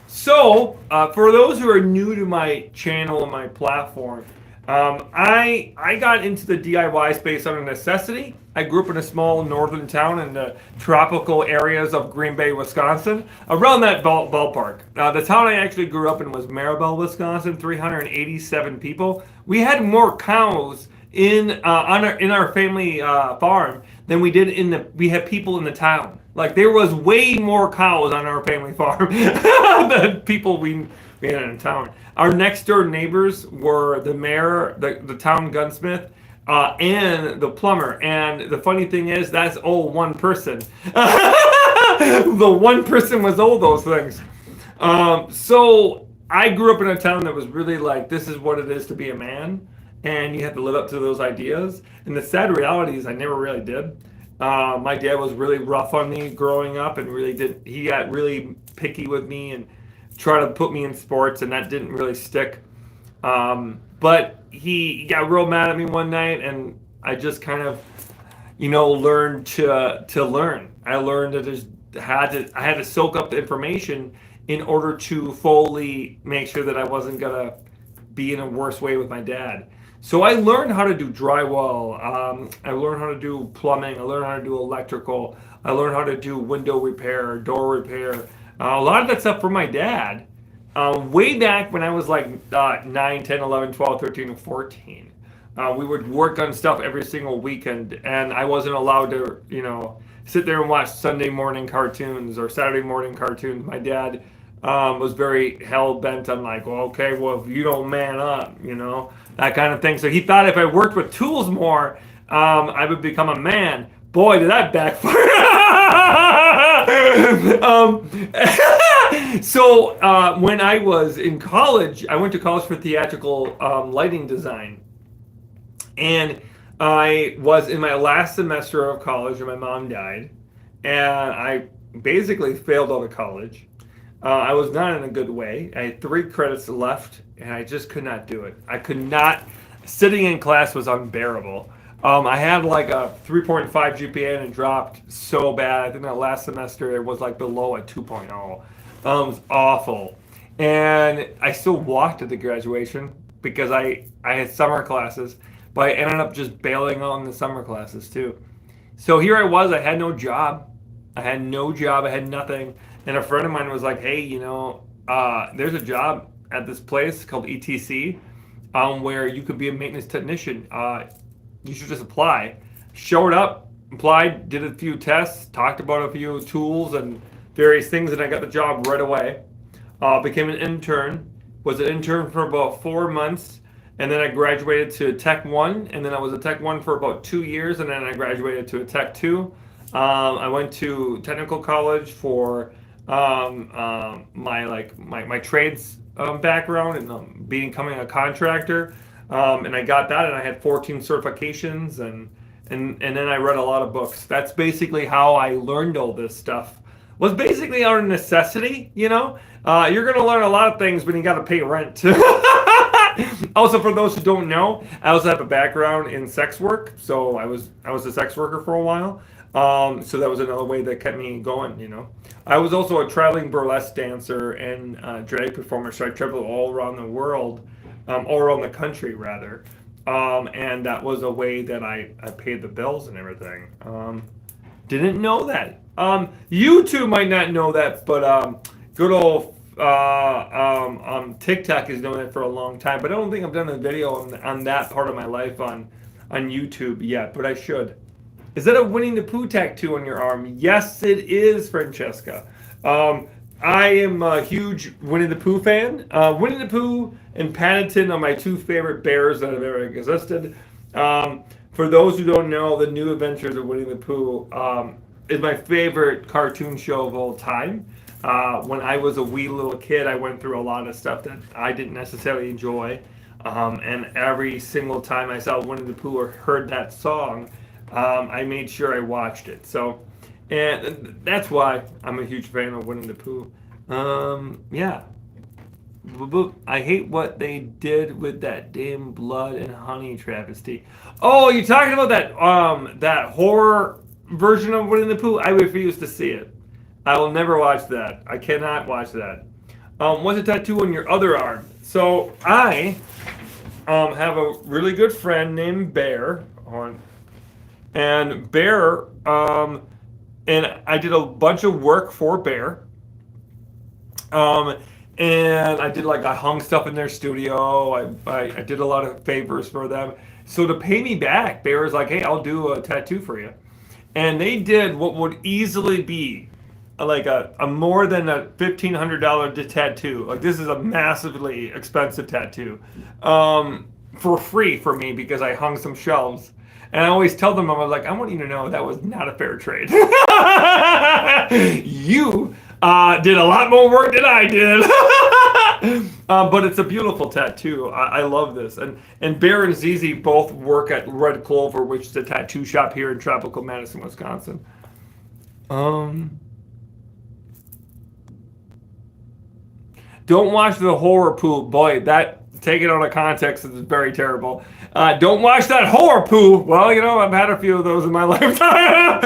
So for those who are new to my channel and my platform, I got into the DIY space out of necessity. I grew up in a small northern town in the tropical areas of Green Bay, Wisconsin, around that ballpark. The town I actually grew up in was Maribel, Wisconsin, 387 people. We had more cows in our family farm than we did we had people in the town. Like there was way more cows on our family farm than people we had in town. Our next door neighbors were the mayor, the town gunsmith, and the plumber. And the funny thing is, that's all one person. The one person was all those things. So I grew up in a town that was really like, this is what it is to be a man. And you have to live up to those ideas. And the sad reality is I never really did. My dad was really rough on me growing up and he got really picky with me and tried to put me in sports, and that didn't really stick. But he got real mad at me one night, and I just kind of, learned to learn. I learned that I had to soak up the information in order to fully make sure that I wasn't gonna be in a worse way with my dad. So I learned how to do drywall. I learned how to do plumbing. I learned how to do electrical. I learned how to do window repair, door repair. A lot of that stuff from my dad. Way back when I was like 9, 10, 11, 12, 13, and 14. We would work on stuff every single weekend, and I wasn't allowed to, sit there and watch Sunday morning cartoons or Saturday morning cartoons. My dad was very hell-bent on like, well, if you don't man up, that kind of thing. So he thought if I worked with tools more, I would become a man. Boy, did that backfire. So when I was in college, I went to college for theatrical lighting design, and I was in my last semester of college, and my mom died, and I basically failed out of college. I was not in a good way. I had 3 credits left, and I just could not do it. I could not. Sitting in class was unbearable. I had like a 3.5 GPA and it dropped so bad. I think that last semester it was like below a 2.0. It was awful. And I still walked to the graduation because I had summer classes, but I ended up just bailing on the summer classes too. So here I was, I had no job. I had no job, I had nothing. And a friend of mine was like, hey, there's a job at this place called ETC where you could be a maintenance technician. You should just apply. Showed up, applied, did a few tests, talked about a few tools and various things, and I got the job right away. Became an intern, was an intern for about 4 months, and then I graduated to Tech 1, and then I was a Tech 1 for about 2 years, and then I graduated to a Tech 2. I went to technical college for my trades background and becoming a contractor, and I got that, and I had 14 certifications, and then I read a lot of books. That's basically how I learned all this stuff. Was basically out of necessity, You're gonna learn a lot of things when you got to pay rent. Also, for those who don't know, I also have a background in sex work, so I was a sex worker for a while. So that was another way that kept me going. I was also a traveling burlesque dancer and drag performer, so I traveled all around the world, all around the country rather, and that was a way that I paid the bills and everything. Didn't know that. You two might not know that, but good old TikTok has known that for a long time. But I don't think I've done a video on that part of my life on YouTube yet, but I should. Is that a Winnie the Pooh tattoo on your arm? Yes, it is, Francesca. I am a huge Winnie the Pooh fan. Winnie the Pooh and Paddington are my 2 favorite bears that have ever existed. For those who don't know, The New Adventures of Winnie the Pooh is my favorite cartoon show of all time. When I was a wee little kid, I went through a lot of stuff that I didn't necessarily enjoy. And every single time I saw Winnie the Pooh or heard that song, I made sure I watched it. So, and that's why I'm a huge fan of Winnie the Pooh. Yeah. I hate what they did with that damn blood and honey travesty. Oh, you're talking about that horror version of Winnie the Pooh? I refuse to see it. I will never watch that. I cannot watch that. What's a tattoo on your other arm? So I have a really good friend named Bear and Bear, and I did a bunch of work for Bear. And I hung stuff in their studio. I did a lot of favors for them. So to pay me back, Bear was like, hey, I'll do a tattoo for you. And they did what would easily be like a more than a $1,500 tattoo. Like, this is a massively expensive tattoo, for free for me because I hung some shelves. And I always tell them, I was like, I want you to know that was not a fair trade. You did a lot more work than I did. But it's a beautiful tattoo. I love this. And Bear and Zizi both work at Red Clover, which is a tattoo shop here in tropical Madison, Wisconsin. Don't watch the horror Pooh. Boy, that, taken out of context, is very terrible. Don't watch that horror Pooh. Well, I've had a few of those in my lifetime.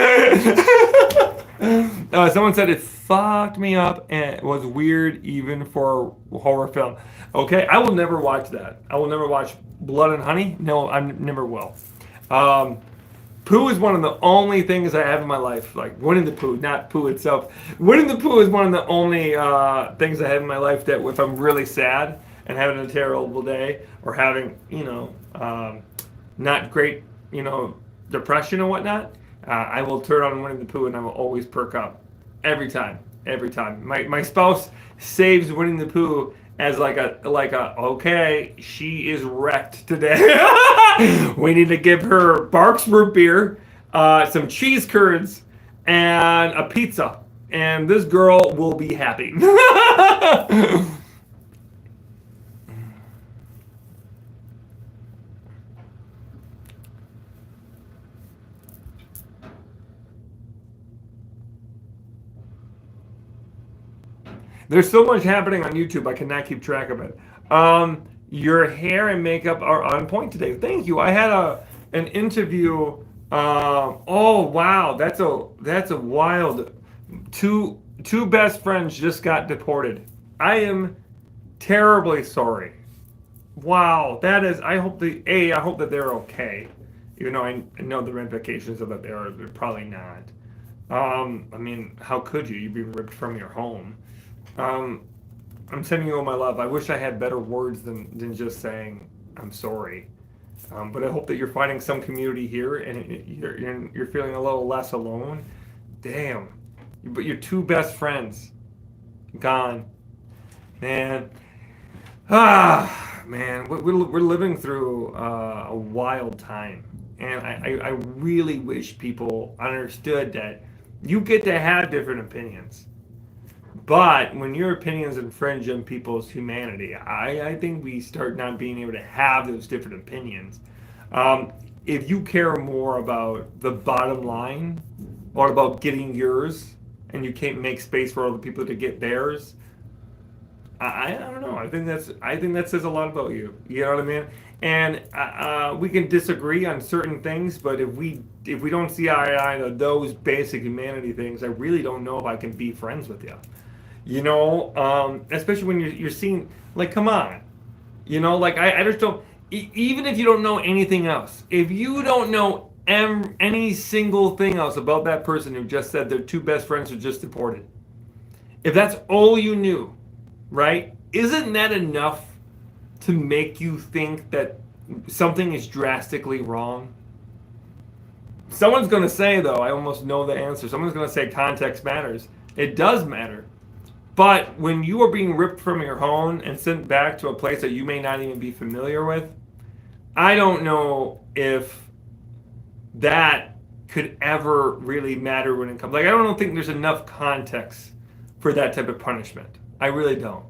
Someone said it fucked me up and it was weird even for a horror film. Okay, I will never watch that. I will never watch Blood and Honey. No, I never will. Pooh is one of the only things I have in my life, like Winnie the Pooh, not Pooh itself. Winnie the Pooh is one of the only things I have in my life that if I'm really sad and having a terrible day or having, not great, depression and whatnot, I will turn on Winnie the Pooh and I will always perk up. Every time. My spouse saves Winnie the Pooh as like a okay, she is wrecked today. We need to give her Barks root beer, some cheese curds, and a pizza. and this girl will be happy. There's so much happening on YouTube, I cannot keep track of it. Your hair and makeup are on point today. Thank you. I had an interview. Oh wow, that's a wild. Two best friends just got deported. I am terribly sorry. Wow, that is. I hope that they're okay. Even though I know the ramifications of that they're probably not. I mean, how could you? You'd be ripped from your home. Um, I'm sending you all my love. I wish I had better words than just saying I'm sorry. But I hope that you're finding some community here and you're feeling a little less alone. Damn. But your two best friends gone. Man. Man. We're living through a wild time. And I really wish people understood that you get to have different opinions. But when your opinions infringe on people's humanity, I think we start not being able to have those different opinions. If you care more about the bottom line or about getting yours, and you can't make space for other people to get theirs, I don't know. I think that says a lot about you. You know what I mean? And we can disagree on certain things, but if we don't see eye to eye on those basic humanity things, I really don't know if I can be friends with you. You know, especially when you're seeing, like, come on, you know, like I just don't. Even if you don't know anything else, if you don't know any single thing else about that person who just said their two best friends were just deported, if that's all you knew, right? Isn't that enough to make you think that something is drastically wrong? Someone's going to say, though, I almost know the answer. Someone's going to say context matters. It does matter. But when you are being ripped from your home and sent back to a place that you may not even be familiar with, I don't know if that could ever really matter when it comes. Like, I don't think there's enough context for that type of punishment. I really don't.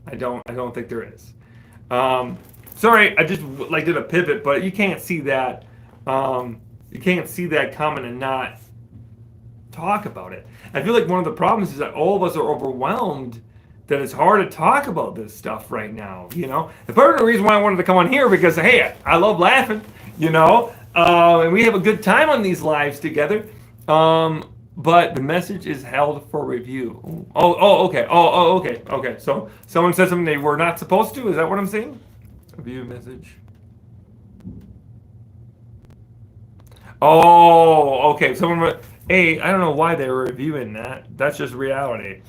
I don't think there is. Sorry, I just like did a pivot, but you can't see that. You can't see that coming and not talk about it. I feel like one of the problems is that all of us are overwhelmed that it's hard to talk about this stuff right now, you know? And part of the reason why I wanted to come on here because, hey, I love laughing, you know? And we have a good time on these lives together. But the message is held for review. Okay. Okay. So someone said something they were not supposed to? Is that what I'm saying? Review message. Oh, okay. Hey, I don't know why they were reviewing that. That's just reality.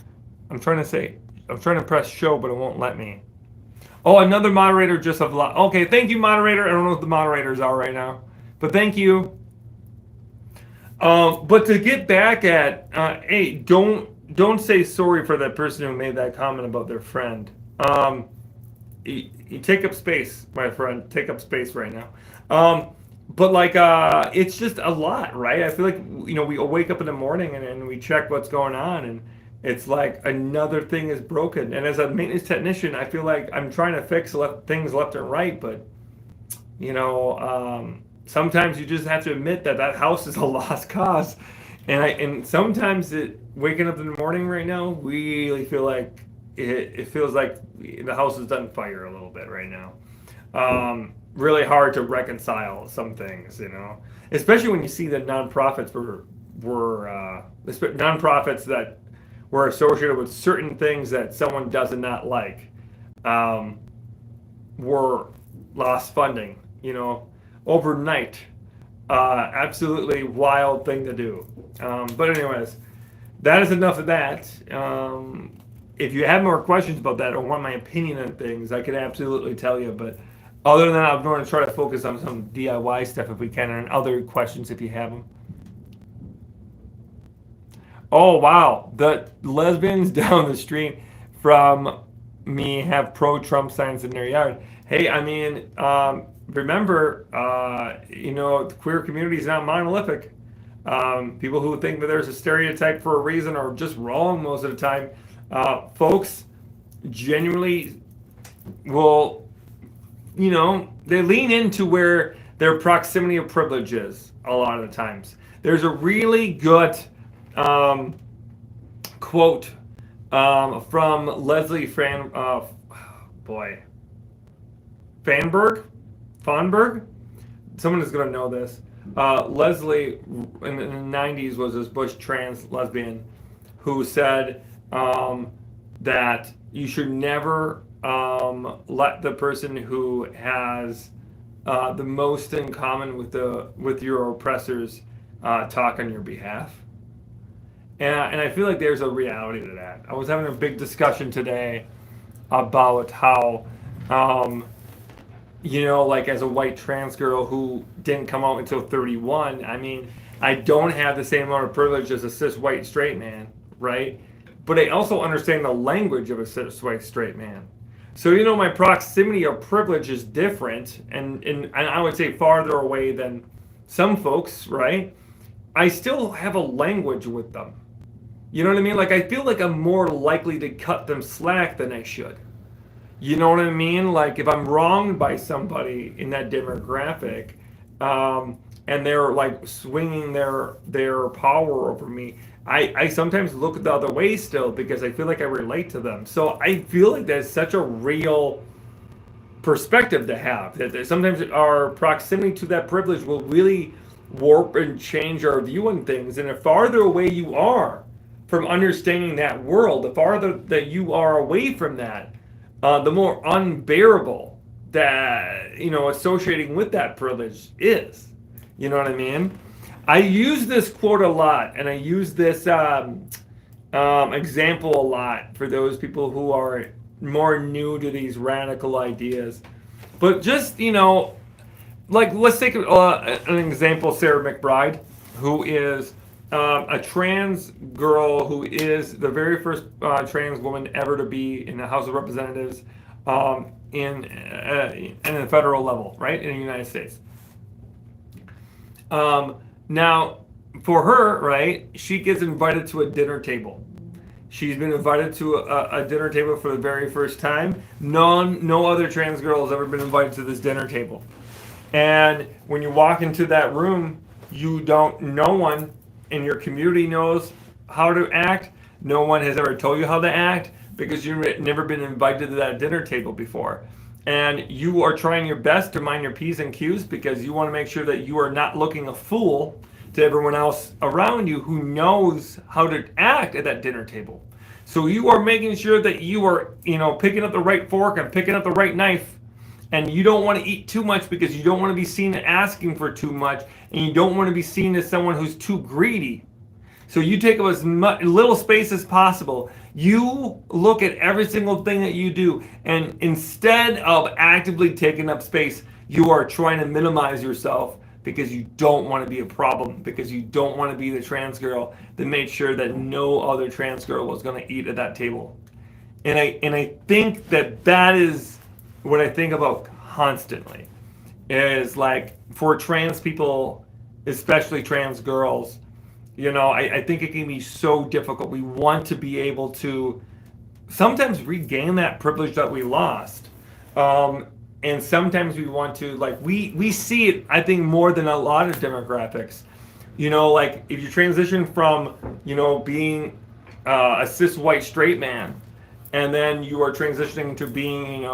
I'm trying to press show, but it won't let me. Oh, another moderator just of lot. Okay, thank you, moderator. I don't know what the moderators are right now, but thank you. But to get back at, hey, don't say sorry for that person who made that comment about their friend. You take up space, my friend. Take up space right now. But like, it's just a lot, right? I feel like, you know, we wake up in the morning and we check what's going on, and it's like another thing is broken. And as a maintenance technician, I feel like I'm trying to fix things left and right, but you know, sometimes you just have to admit that house is a lost cause. And sometimes waking up in the morning right now really feel like it feels like the house is on fire a little bit right now. Really hard to reconcile some things, you know, especially when you see that nonprofits were nonprofits that were associated with certain things that someone does not like, were lost funding, you know, overnight. Absolutely wild thing to do. But anyways, that is enough of that. If you have more questions about that or want my opinion on things, I could absolutely tell you, but other than that, I'm going to try to focus on some DIY stuff if we can, and other questions if you have them. Oh, wow. The lesbians down the street from me have pro-Trump signs in their yard. Hey, I mean, remember, you know, the queer community is not monolithic. People who think that there's a stereotype for a reason are just wrong most of the time. Folks genuinely will, they lean into where their proximity of privilege is a lot of the times. There's a really good quote from Leslie Fonberg. Someone is going to know this. Leslie in the 90s was this Bush trans lesbian who said that you should never let the person who has the most in common with your oppressors talk on your behalf. And I feel like there's a reality to that. I was having a big discussion today about how, like as a white trans girl who didn't come out until 31, I mean, I don't have the same amount of privilege as a cis white straight man, right? But I also understand the language of a cis white straight man. So, my proximity of privilege is different, and I would say farther away than some folks, right? I still have a language with them. You know what I mean? Like, I feel like I'm more likely to cut them slack than I should. You know what I mean? Like, if I'm wronged by somebody in that demographic, and they're like swinging their power over me, I sometimes look the other way still because I feel like I relate to them. So I feel like that's such a real perspective to have, that sometimes our proximity to that privilege will really warp and change our view on things. And the farther away you are from understanding that world, the farther that you are away from that, the more unbearable that, associating with that privilege is. You know what I mean? I use this quote a lot, and I use this example a lot for those people who are more new to these radical ideas. But just, like, let's take an example, Sarah McBride, who is a trans girl who is the very first trans woman ever to be in the House of Representatives in a federal level, right, in the United States. Now, for her, right, she gets invited to a dinner table. She's been invited to a dinner table for the very first time. No other trans girl has ever been invited to this dinner table. And when you walk into that room, no one in your community knows how to act. No one has ever told you how to act because you've never been invited to that dinner table before. And you are trying your best to mind your P's and Q's because you want to make sure that you are not looking a fool to everyone else around you who knows how to act at that dinner table. So you are making sure that you are, picking up the right fork and picking up the right knife. And you don't want to eat too much because you don't want to be seen asking for too much. And you don't want to be seen as someone who's too greedy. So you take up as little space as possible. You look at every single thing that you do, and instead of actively taking up space, you are trying to minimize yourself because you don't want to be a problem, because you don't want to be the trans girl that made sure that no other trans girl was going to eat at that table. And I think that is what I think about constantly, is like for trans people, especially trans girls, I think it can be so difficult. We want to be able to sometimes regain that privilege that we lost. And sometimes we want to, like, we see it, I think, more than a lot of demographics. Like if you transition from, being a cis white straight man, and then you are transitioning to being,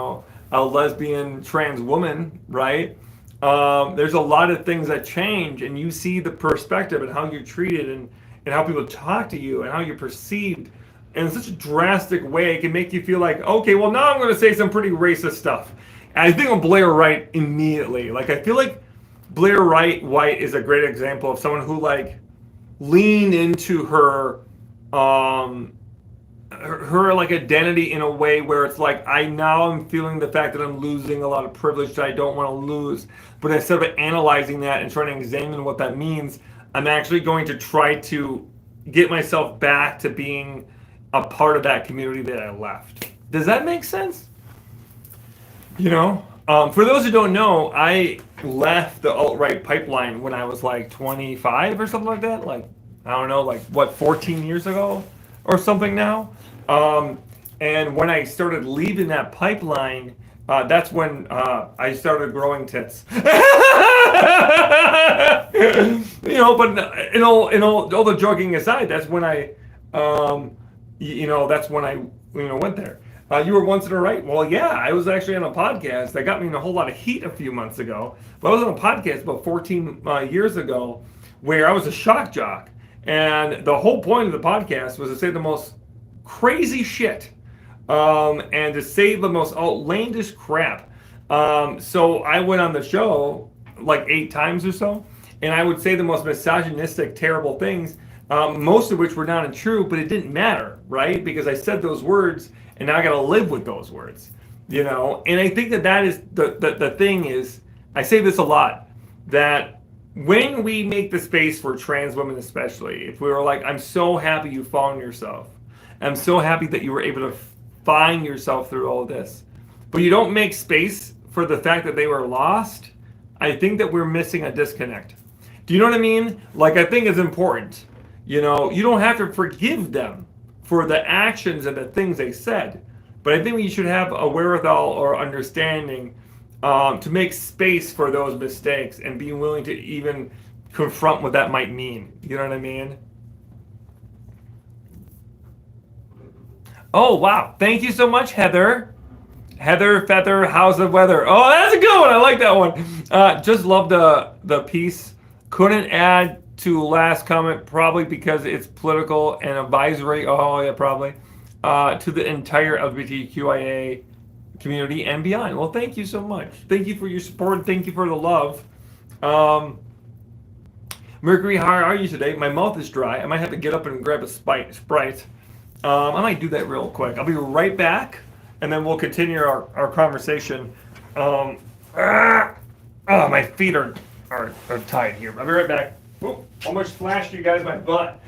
a lesbian trans woman, right? There's a lot of things that change, and you see the perspective and how you're treated and how people talk to you and how you're perceived in such a drastic way. It can make you feel like, okay, well, now I'm going to say some pretty racist stuff. And I think of Blair Wright immediately. Like, I feel like Blair White is a great example of someone who, like, leaned into her like identity in a way where it's like, I now am feeling the fact that I'm losing a lot of privilege that I don't want to lose. But instead of analyzing that and trying to examine what that means, I'm actually going to try to get myself back to being a part of that community that I left. Does that make sense? For those who don't know, I left the alt-right pipeline when I was like 25 or something like that. Like, I don't know, like what, 14 years ago or something now. Um, and when I started leaving that pipeline, that's when I started growing tits. But all the joking aside, that's when that's when I went there. You were once in a right. Well, yeah, I was actually on a podcast that got me in a whole lot of heat a few months ago. But I was on a podcast about 14 years ago where I was a shock jock. And the whole point of the podcast was to say the most crazy shit and to say the most outlandish crap. So I went on the show like 8 times or so, and I would say the most misogynistic, terrible things, most of which were not untrue, but it didn't matter, right? Because I said those words, and now I got to live with those words, And I think that is the thing is, I say this a lot, that when we make the space for trans women, especially, if we were like, I'm so happy you found yourself, I'm so happy that you were able to find yourself through all this, but you don't make space for the fact that they were lost, I think that we're missing a disconnect. Do you know what I mean? Like, I think it's important. You don't have to forgive them for the actions and the things they said, but I think you should have a wherewithal or understanding to make space for those mistakes and be willing to even confront what that might mean. You know what I mean? Oh, wow. Thank you so much, Heather. Heather Feather, how's the weather? Oh, that's a good one. I like that one. Just love the piece. Couldn't add to last comment, probably because it's political and advisory. Oh, yeah, probably. To the entire LGBTQIA community and beyond. Well, thank you so much. Thank you for your support. Thank you for the love. Mercury, how are you today? My mouth is dry. I might have to get up and grab a Sprite. I might do that real quick. I'll be right back, and then we'll continue our conversation. My feet are tied here. I'll be right back. Whoop, almost flashed you guys my butt.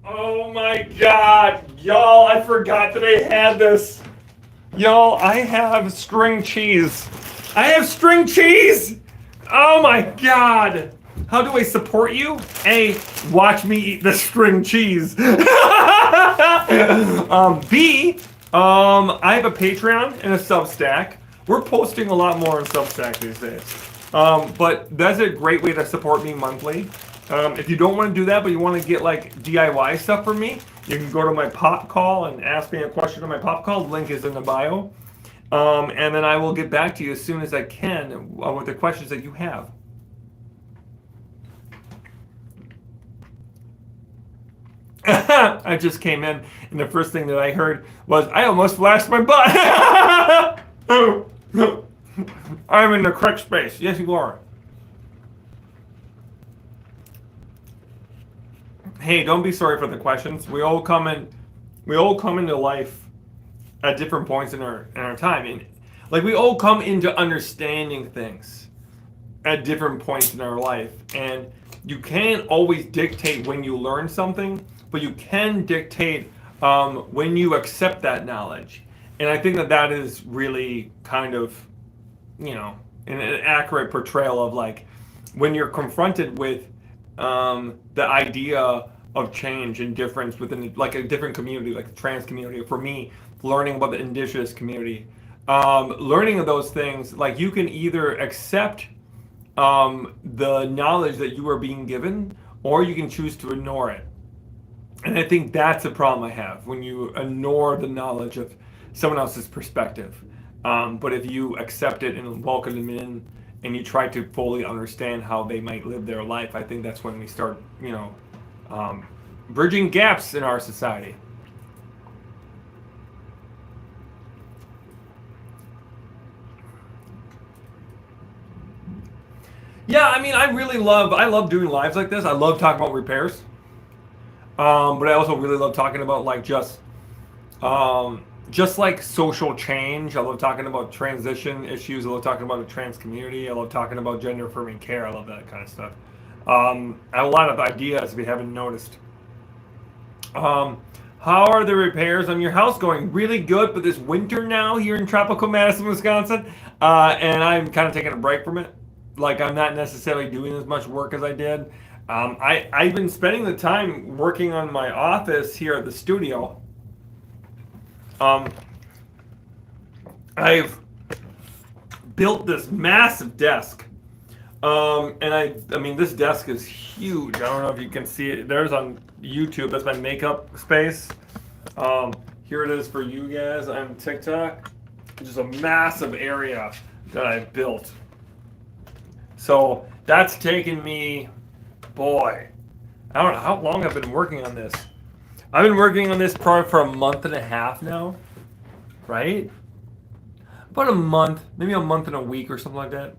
Oh my God, y'all, I forgot that I had this. Y'all, I have string cheese. I have string cheese! Oh my God. How do I support you? A, watch me eat the string cheese. B, I have a Patreon and a Substack. We're posting a lot more on Substack these days. But that's a great way to support me monthly. If you don't want to do that, but you want to get like DIY stuff from me, you can go to my pop call and ask me a question on my pop call. The link is in the bio. And then I will get back to you as soon as I can with the questions that you have. I just came in, and the first thing that I heard was, I almost flashed my butt. I'm in the correct space. Yes, you are. Hey, don't be sorry for the questions. We all come into life at different points in our time, and like we all come into understanding things at different points in our life, and you can't always dictate when you learn something, but you can dictate when you accept that knowledge. And I think that is really kind of, an accurate portrayal of like when you're confronted with the idea of change and difference within like a different community, like the trans community. For me, learning about the indigenous community, learning of those things, like you can either accept the knowledge that you are being given, or you can choose to ignore it. And I think that's a problem I have when you ignore the knowledge of someone else's perspective. But if you accept it and welcome them in, and you try to fully understand how they might live their life, I think that's when we start, bridging gaps in our society. Yeah, I mean, I love doing lives like this. I love talking about repairs. But I also really love talking about like just like social change. I love talking about transition issues. I love talking about the trans community. I love talking about gender affirming care. I love that kind of stuff. I have a lot of ideas if you haven't noticed. How are the repairs on your house going? Really good, but this winter now here in tropical Madison, Wisconsin, and I'm kind of taking a break from it. Like I'm not necessarily doing as much work as I did. I've been spending the time working on my office here at the studio. Um, I've built this massive desk. And I mean, this desk is huge. I don't know if you can see it. There's on YouTube. That's my makeup space. Here it is for you guys on TikTok. Just a massive area that I built. So that's taken me, boy, I don't know how long I've been working on this. I've been working on this probably for a month and a half now, right? About a month, maybe a month and a week or something like that.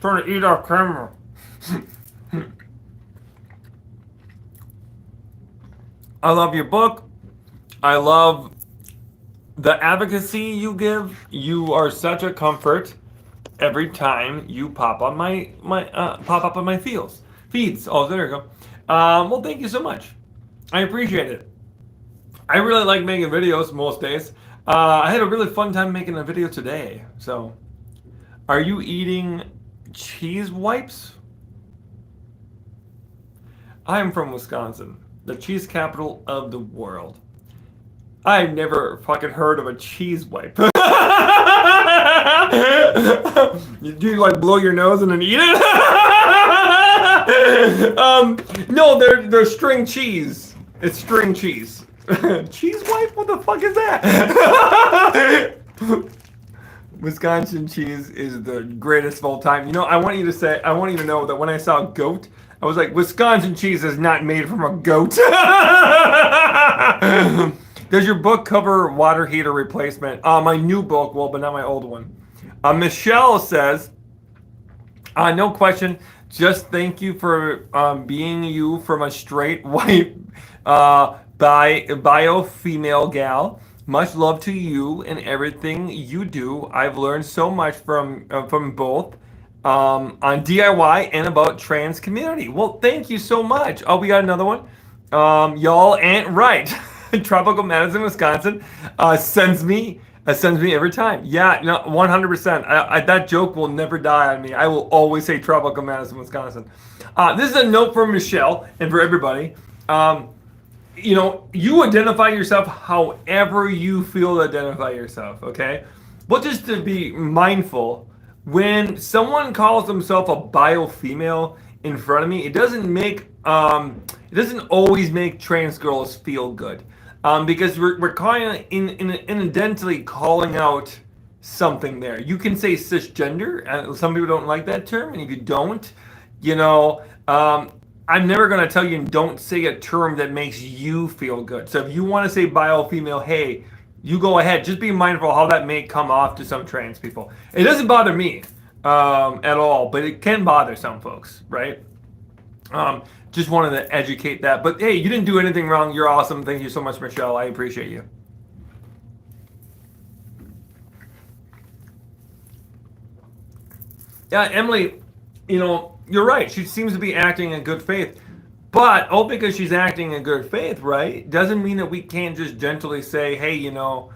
Trying to eat off camera. I love your book. I love the advocacy you give. You are such a comfort every time you pop on my pop up on my feeds. Oh, there you go. Well, thank you so much. I appreciate it. I really like making videos most days. I had a really fun time making a video today. So, are you eating cheese wipes? I'm from Wisconsin, the cheese capital of the world. I've never fucking heard of a cheese wipe. Do you like blow your nose and then eat it? No, they're string cheese. It's string cheese. Cheese wipe? What the fuck is that? Wisconsin cheese is the greatest of all time. You know, I want you to know that when I saw goat, I was like, Wisconsin cheese is not made from a goat. Does your book cover water heater replacement? My new book will, but not my old one. Michelle says, no question. Just thank you for being you from a straight white bio female gal. Much love to you and everything you do. I've learned so much from both on DIY and about trans community. Well, thank you so much. Oh, we got another one. Y'all ain't right. Tropical Madison, Wisconsin sends me every time. Yeah, no, 100%. That joke will never die on me. I will always say Tropical Madison, Wisconsin. This is a note from Michelle and for everybody. You know, you identify yourself however you feel to identify yourself, okay? But just to be mindful, when someone calls themselves a bio female in front of me, it doesn't always make trans girls feel good. Because we're calling incidentally calling out something there. You can say cisgender, and some people don't like that term, and if you don't, you know, I'm never going to tell you don't say a term that makes you feel good. So if you want to say bio female, hey, you go ahead. Just be mindful how that may come off to some trans people. It doesn't bother me at all, but it can bother some folks, right? Just wanted to educate that. But hey, you didn't do anything wrong. You're awesome. Thank you so much, Michelle. I appreciate you. Yeah, Emily, you know, you're right. She seems to be acting in good faith. But all because she's acting in good faith, right, doesn't mean that we can't just gently say, hey, you know,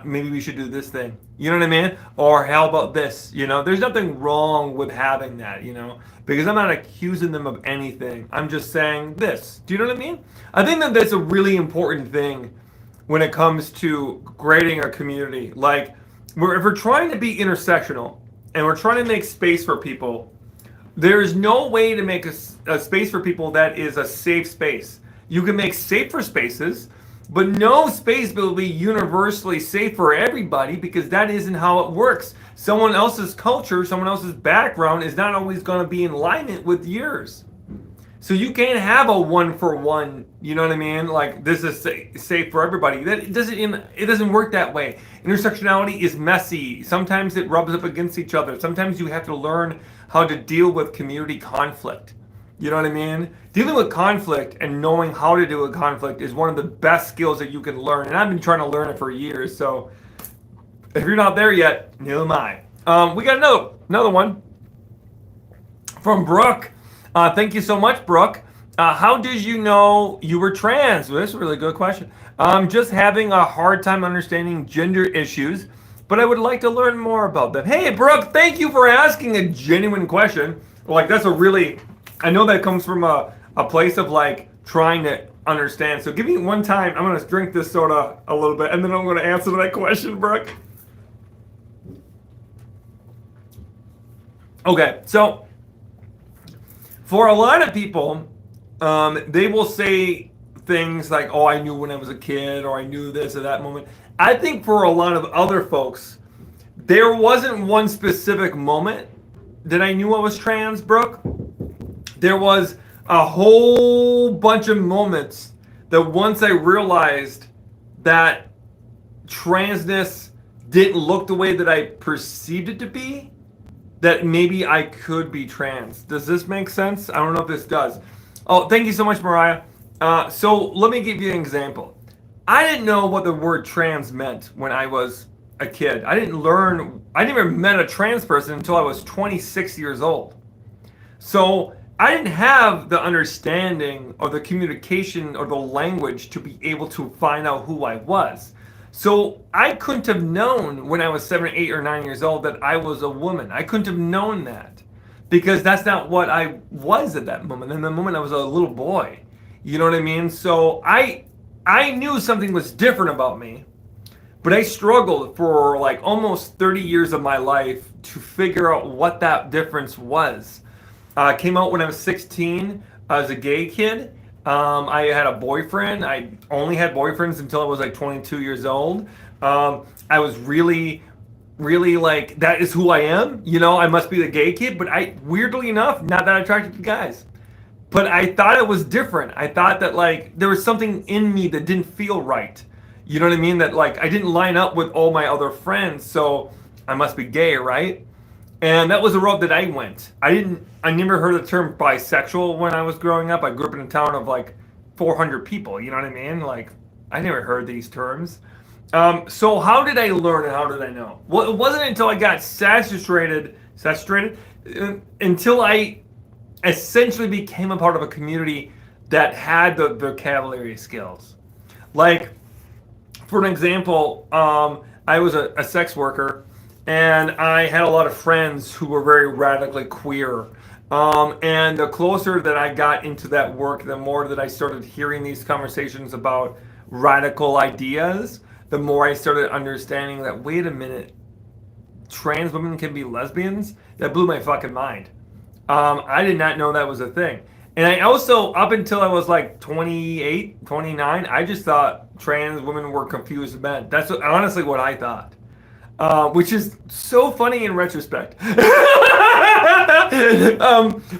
maybe we should do this thing. You know what I mean? Or how about this? You know, there's nothing wrong with having that, you know, because I'm not accusing them of anything. I'm just saying this. Do you know what I mean? I think that that's a really important thing when it comes to grading a community. Like, if we're trying to be intersectional and we're trying to make space for people, there is no way to make a space for people that is a safe space. You can make safer spaces, but no space will be universally safe for everybody because that isn't how it works. Someone else's culture, someone else's background is not always going to be in alignment with yours. So you can't have a one-for-one, you know what I mean? Like, this is safe for everybody. It doesn't work that way. Intersectionality is messy. Sometimes it rubs up against each other. Sometimes you have to learn how to deal with community conflict. You know what I mean? Dealing with conflict and knowing how to deal with conflict is one of the best skills that you can learn. And I've been trying to learn it for years. So if you're not there yet, neither am I. We got another one from Brooke. Thank you so much, Brooke. How did you know you were trans? Well, that's a really good question. Just having a hard time understanding gender issues, but I would like to learn more about them. Hey, Brooke, thank you for asking a genuine question. Like, that's a really, I know that comes from a place of like trying to understand. So give me one time. I'm going to drink this soda a little bit, and then I'm going to answer that question, Brooke. Okay, so for a lot of people, they will say things like, "Oh, I knew when I was a kid," or "I knew this at that moment." I think for a lot of other folks, there wasn't one specific moment that I knew I was trans, Brooke. There was a whole bunch of moments that once I realized that transness didn't look the way that I perceived it to be, that maybe I could be trans. Does this make sense? I don't know if this does. Oh, thank you so much, Mariah. So let me give you an example. I didn't know what the word trans meant when I was a kid. I never met a trans person until I was 26 years old. So I didn't have the understanding or the communication or the language to be able to find out who I was. So I couldn't have known when I was 7, 8, or 9 years old that I was a woman. I couldn't have known that because that's not what I was at that moment. In the moment I was a little boy. You know what I mean? So I knew something was different about me, but I struggled for like almost 30 years of my life to figure out what that difference was. Came out when I was 16 as a gay kid. I had a boyfriend. I only had boyfriends until I was like 22 years old. I was really, really like, that is who I am. You know, I must be the gay kid, but weirdly enough, not that attracted to guys. But I thought it was different. I thought that like there was something in me that didn't feel right. You know what I mean? That like I didn't line up with all my other friends, so I must be gay, right? And that was the road that I went. I never heard the term bisexual when I was growing up. I grew up in a town of like 400 people, you know what I mean? Like, I never heard these terms. So how did I learn and how did I know? Well, it wasn't until I got saturated, until I essentially became a part of a community that had the vocabulary skills. Like, for an example, I was a sex worker, and I had a lot of friends who were very radically queer. And the closer that I got into that work, the more that I started hearing these conversations about radical ideas, the more I started understanding that, wait a minute, trans women can be lesbians? That blew my fucking mind. I did not know that was a thing. And I also, up until I was like 28, 29, I just thought trans women were confused men. That's honestly what I thought. Which is so funny in retrospect.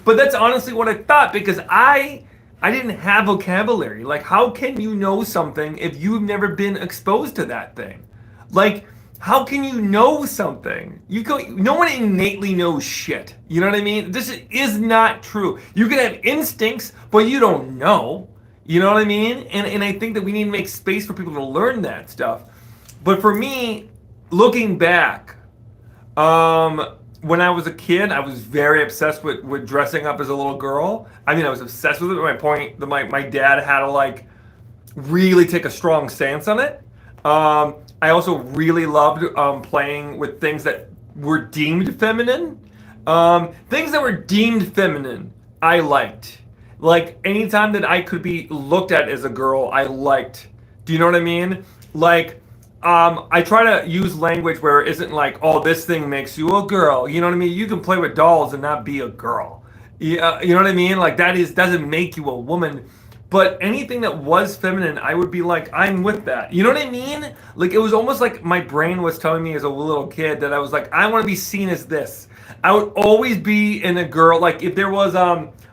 But that's honestly what I thought, because I didn't have vocabulary. Like, how can you know something if you've never been exposed to that thing? Like, how can you know something? No one innately knows shit. You know what I mean? This is not true. You can have instincts, but you don't know. You know what I mean? And I think that we need to make space for people to learn that stuff. But for me, looking back, when I was a kid, I was very obsessed with dressing up as a little girl. I mean, I was obsessed with it to my point that my dad had to like really take a strong stance on it. I also really loved playing with things that were deemed feminine. Things that were deemed feminine, I liked. Like, anytime that I could be looked at as a girl, I liked. Do you know what I mean? Like, I try to use language where it isn't like, oh, this thing makes you a girl. You know what I mean? You can play with dolls and not be a girl. Yeah, you know what I mean? Like, doesn't make you a woman. But anything that was feminine, I would be like, I'm with that. You know what I mean? Like, it was almost like my brain was telling me as a little kid that I was like, I want to be seen as this. I would always be in a girl. Like, if there was,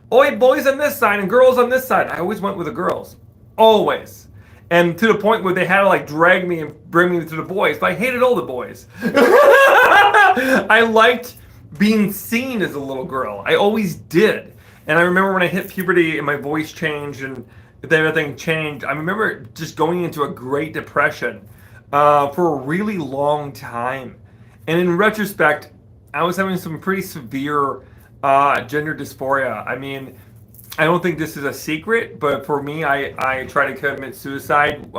boys on this side and girls on this side, I always went with the girls. Always. And to the point where they had to, like, drag me and bring me to the boys. But I hated all the boys. I liked being seen as a little girl. I always did. And I remember when I hit puberty and my voice changed and everything changed, I remember just going into a Great Depression for a really long time. And in retrospect, I was having some pretty severe gender dysphoria. I mean, I don't think this is a secret, but for me, I tried to commit suicide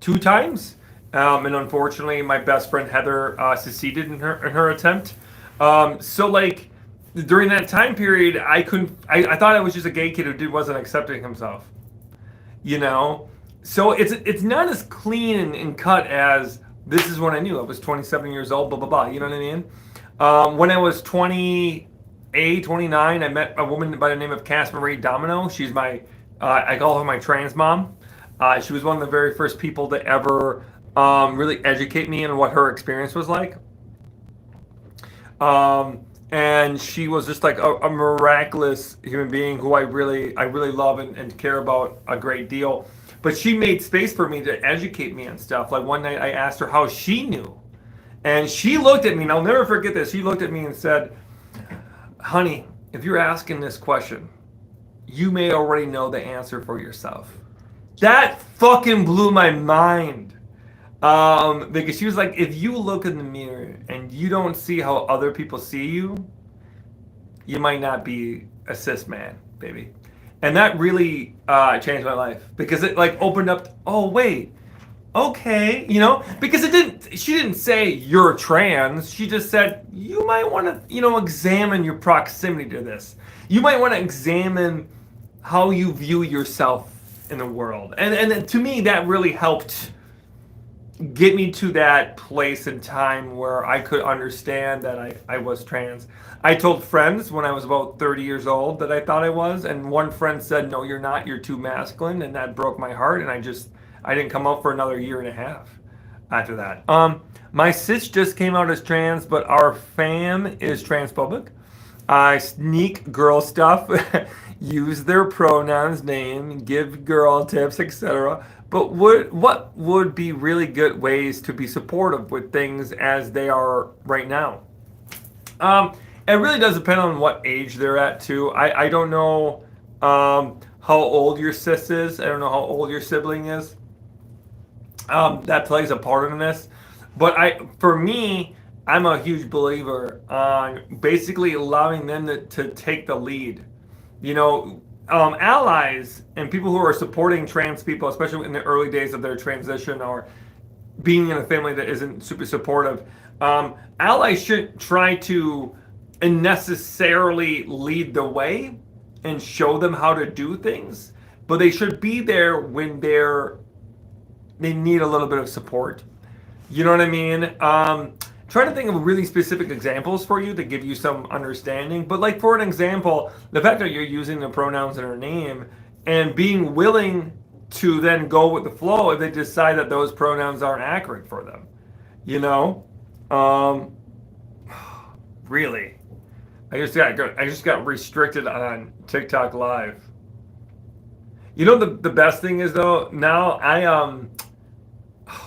2 times. And unfortunately, my best friend Heather succeeded in her attempt. So like during that time period, I couldn't. I thought I was just a gay kid who wasn't accepting himself. You know, so it's not as clean and cut as this is when I knew I was 27 years old. Blah blah blah. You know what I mean? When I was 28, 29, I met a woman by the name of Cass Marie Domino. She's my, I call her my trans mom. She was one of the very first people to ever really educate me on what her experience was like. And she was just like a miraculous human being who I really love and care about a great deal. But she made space for me to educate me on stuff. Like one night I asked her how she knew. And she looked at me, and I'll never forget this. She looked at me and said, honey, if you're asking this question, you may already know the answer for yourself. That fucking blew my mind. Because she was like, if you look in the mirror and you don't see how other people see you, you might not be a cis man, baby. And that really changed my life because it like opened up. Oh wait, okay, because she didn't say you're trans. She just said you might want to, examine your proximity to this. You might want to examine how you view yourself in the world. And to me, that really helped get me to that place in time where I could understand that I was trans. I told friends when I was about 30 years old that I thought I was, and one friend said, no, you're not, you're too masculine, and that broke my heart, and I didn't come out for another year and a half after that. My sis just came out as trans, but our fam is transphobic. I sneak girl stuff, use their pronouns, name, give girl tips, etc. But what would be really good ways to be supportive with things as they are right now? It really does depend on what age they're at too. I don't know how old your sis is. I don't know how old your sibling is. That plays a part in this. But for me, I'm a huge believer on basically allowing them to take the lead. Allies and people who are supporting trans people, especially in the early days of their transition or being in a family that isn't super supportive, allies shouldn't try to necessarily lead the way and show them how to do things, but they should be there when they need a little bit of support. You know what I mean? Trying to think of really specific examples for you to give you some understanding. But like for an example, the fact that you're using the pronouns in her name and being willing to then go with the flow if they decide that those pronouns aren't accurate for them. You know? Really. I just got restricted on TikTok Live. The best thing is though, now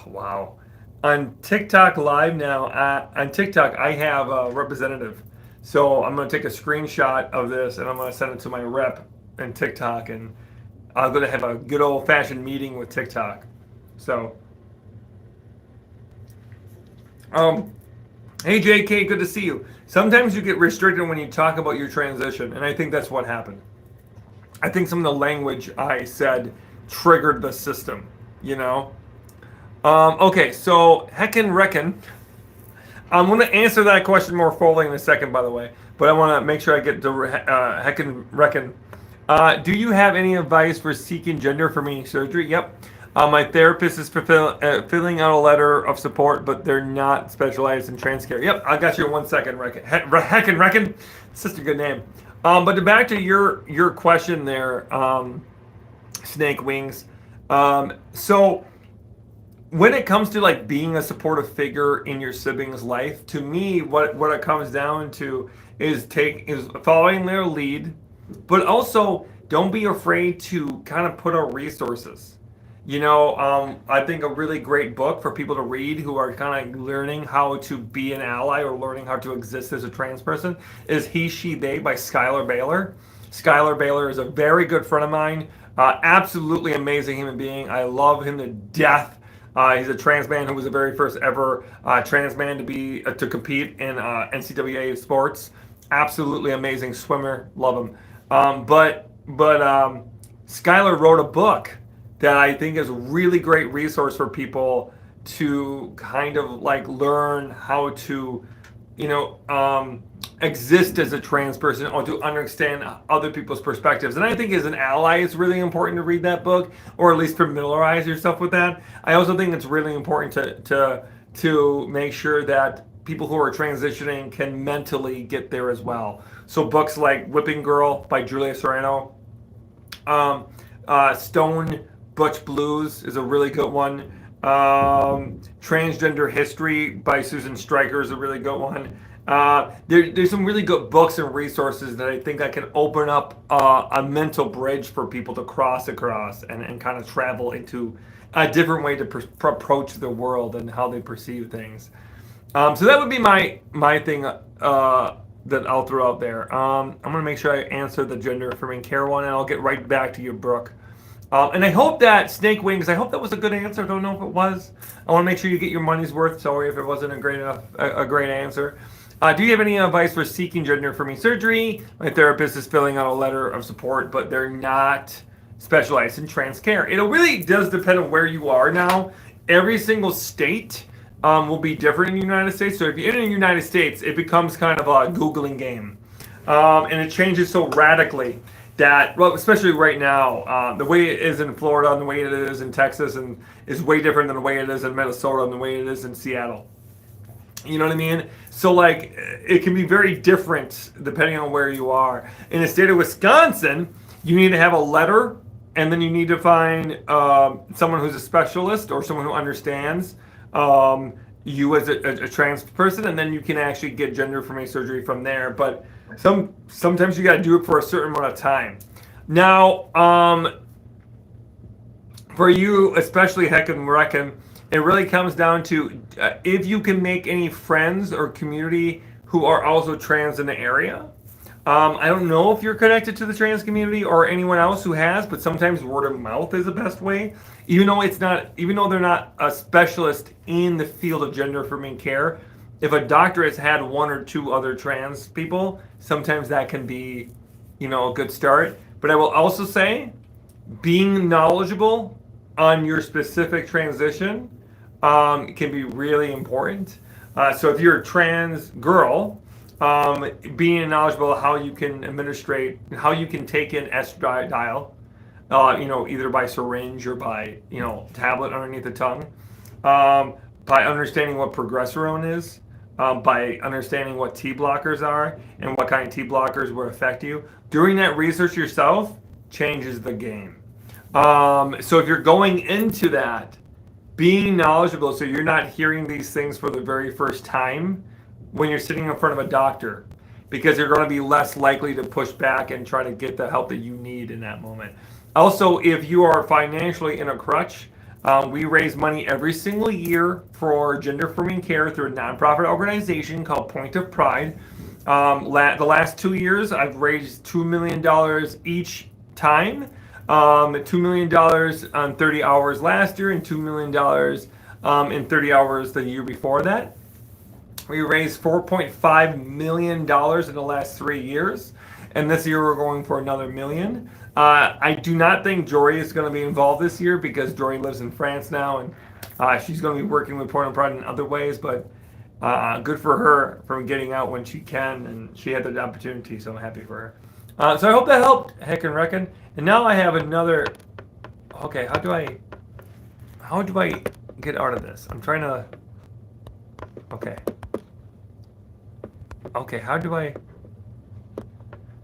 wow. On TikTok Live now, on TikTok, I have a representative. So I'm going to take a screenshot of this and I'm going to send it to my rep in TikTok, and I'm going to have a good old-fashioned meeting with TikTok. So, hey JK, good to see you. Sometimes you get restricted when you talk about your transition, and I think that's what happened. I think some of the language I said triggered the system, Okay, so Heckin' Reckon. I'm going to answer that question more fully in a second, by the way. But I want to make sure I get to Heckin' Reckon. Do you have any advice for seeking gender affirming surgery? Yep. My therapist is filling out a letter of support, but they're not specialized in trans care. Yep, I got you in 1 second, Heckin' Reckon. It's just a good name. But back to your question there, Snake Wings. So when it comes to like being a supportive figure in your sibling's life, to me, what it comes down to is following their lead, but also don't be afraid to kind of put out resources. I think a really great book for people to read who are kind of learning how to be an ally or learning how to exist as a trans person is He, She, They by Skylar Baylor. Skylar Baylor is a very good friend of mine, absolutely amazing human being. I love him to death. He's a trans man who was the very first ever trans man to compete in NCAA sports. Absolutely amazing swimmer. Love him. But Skylar wrote a book that I think is a really great resource for people to kind of like learn how to, exist as a trans person or to understand other people's perspectives. And I think as an ally, it's really important to read that book or at least familiarize yourself with that. I also think it's really important to make sure that people who are transitioning can mentally get there as well. So books like Whipping Girl by Julia Serrano, Stone Butch Blues is a really good one. Transgender History by Susan Stryker is a really good one. There's some really good books and resources that I think I can open up a mental bridge for people to cross across and kind of travel into a different way to approach the world and how they perceive things. So that would be my thing that I'll throw out there. I'm going to make sure I answer the gender affirming care one, and I'll get right back to you, Brooke. And I hope that Snake Wings, I hope that was a good answer. I don't know if it was. I want to make sure you get your money's worth. Sorry if it wasn't a great answer. Do you have any advice for seeking gender affirming surgery? My therapist is filling out a letter of support, but they're not specialized in trans care. It really does depend on where you are now. Every single state will be different in the United States. So if you're in the United States, it becomes kind of a Googling game. And it changes so radically that, well, especially right now, the way it is in Florida and the way it is in Texas and is way different than the way it is in Minnesota and the way it is in Seattle. You know what I mean? So like, it can be very different depending on where you are. In the state of Wisconsin, you need to have a letter, and then you need to find someone who's a specialist or someone who understands you as a trans person, and then you can actually get gender affirming surgery from there. But sometimes you got to do it for a certain amount of time. Now, for you, especially Heck and Reckon, it really comes down to if you can make any friends or community who are also trans in the area. I don't know if you're connected to the trans community or anyone else who has, but sometimes word of mouth is the best way. Even though they're not a specialist in the field of gender affirming care, if a doctor has had one or two other trans people, sometimes that can be, a good start. But I will also say, being knowledgeable on your specific transition can be really important. So if you're a trans girl, being knowledgeable of how you can how you can take in estradiol, either by syringe or by, tablet underneath the tongue, by understanding what progesterone is, by understanding what T blockers are and what kind of T blockers will affect you. Doing that research yourself changes the game. So if you're going into that, being knowledgeable so you're not hearing these things for the very first time when you're sitting in front of a doctor, because you're going to be less likely to push back and try to get the help that you need in that moment. Also, if you are financially in a crutch, we raise money every single year for gender affirming care through a nonprofit organization called Point of Pride. The last 2 years, I've raised $2 million each time. $2 million on 30 hours last year and $2 million in 30 hours the year before that. We raised $4.5 million in the last 3 years, and this year we're going for another $1 million. I do not think Jory is going to be involved this year because Jory lives in France now, and she's going to be working with Point of Pride in other ways, but good for her for getting out when she can, and she had the opportunity, so I'm happy for her. So I hope that helped, Heck and Reckon. And now I have another. Okay, how do I get out of this? I'm trying to. Okay, how do I?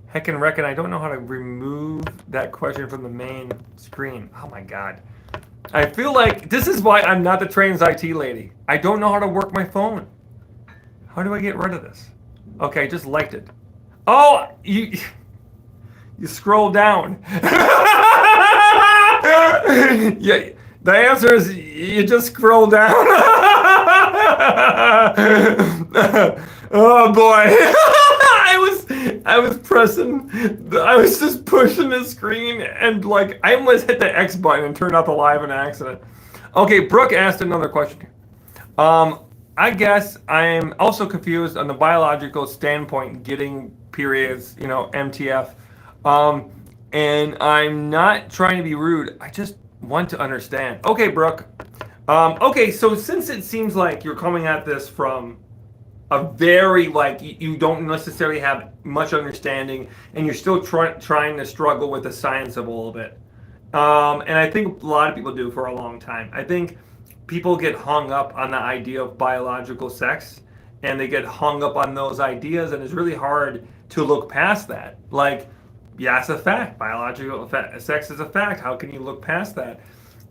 Heck and Reckon, I don't know how to remove that question from the main screen. Oh my God. I feel like this is why I'm not the trans IT lady. I don't know how to work my phone. How do I get rid of this? Okay, I just liked it. Oh, you scroll down. Yeah, the answer is you just scroll down. Oh boy. I was just pushing the screen and I almost hit the X button and turned off the live in accident. Okay, Brooke asked another question. Um, I guess I'm also confused on the biological standpoint, getting periods, MTF. Um, and I'm not trying to be rude. I just want to understand. Okay, Brooke. Okay, so since it seems like you're coming at this from a very, like, you don't necessarily have much understanding, and you're still trying to struggle with the science of all of it. And I think a lot of people do for a long time. I think people get hung up on the idea of biological sex, and they get hung up on those ideas, and it's really hard to look past that. Like, yeah, it's a fact. Biological sex is a fact. How can you look past that?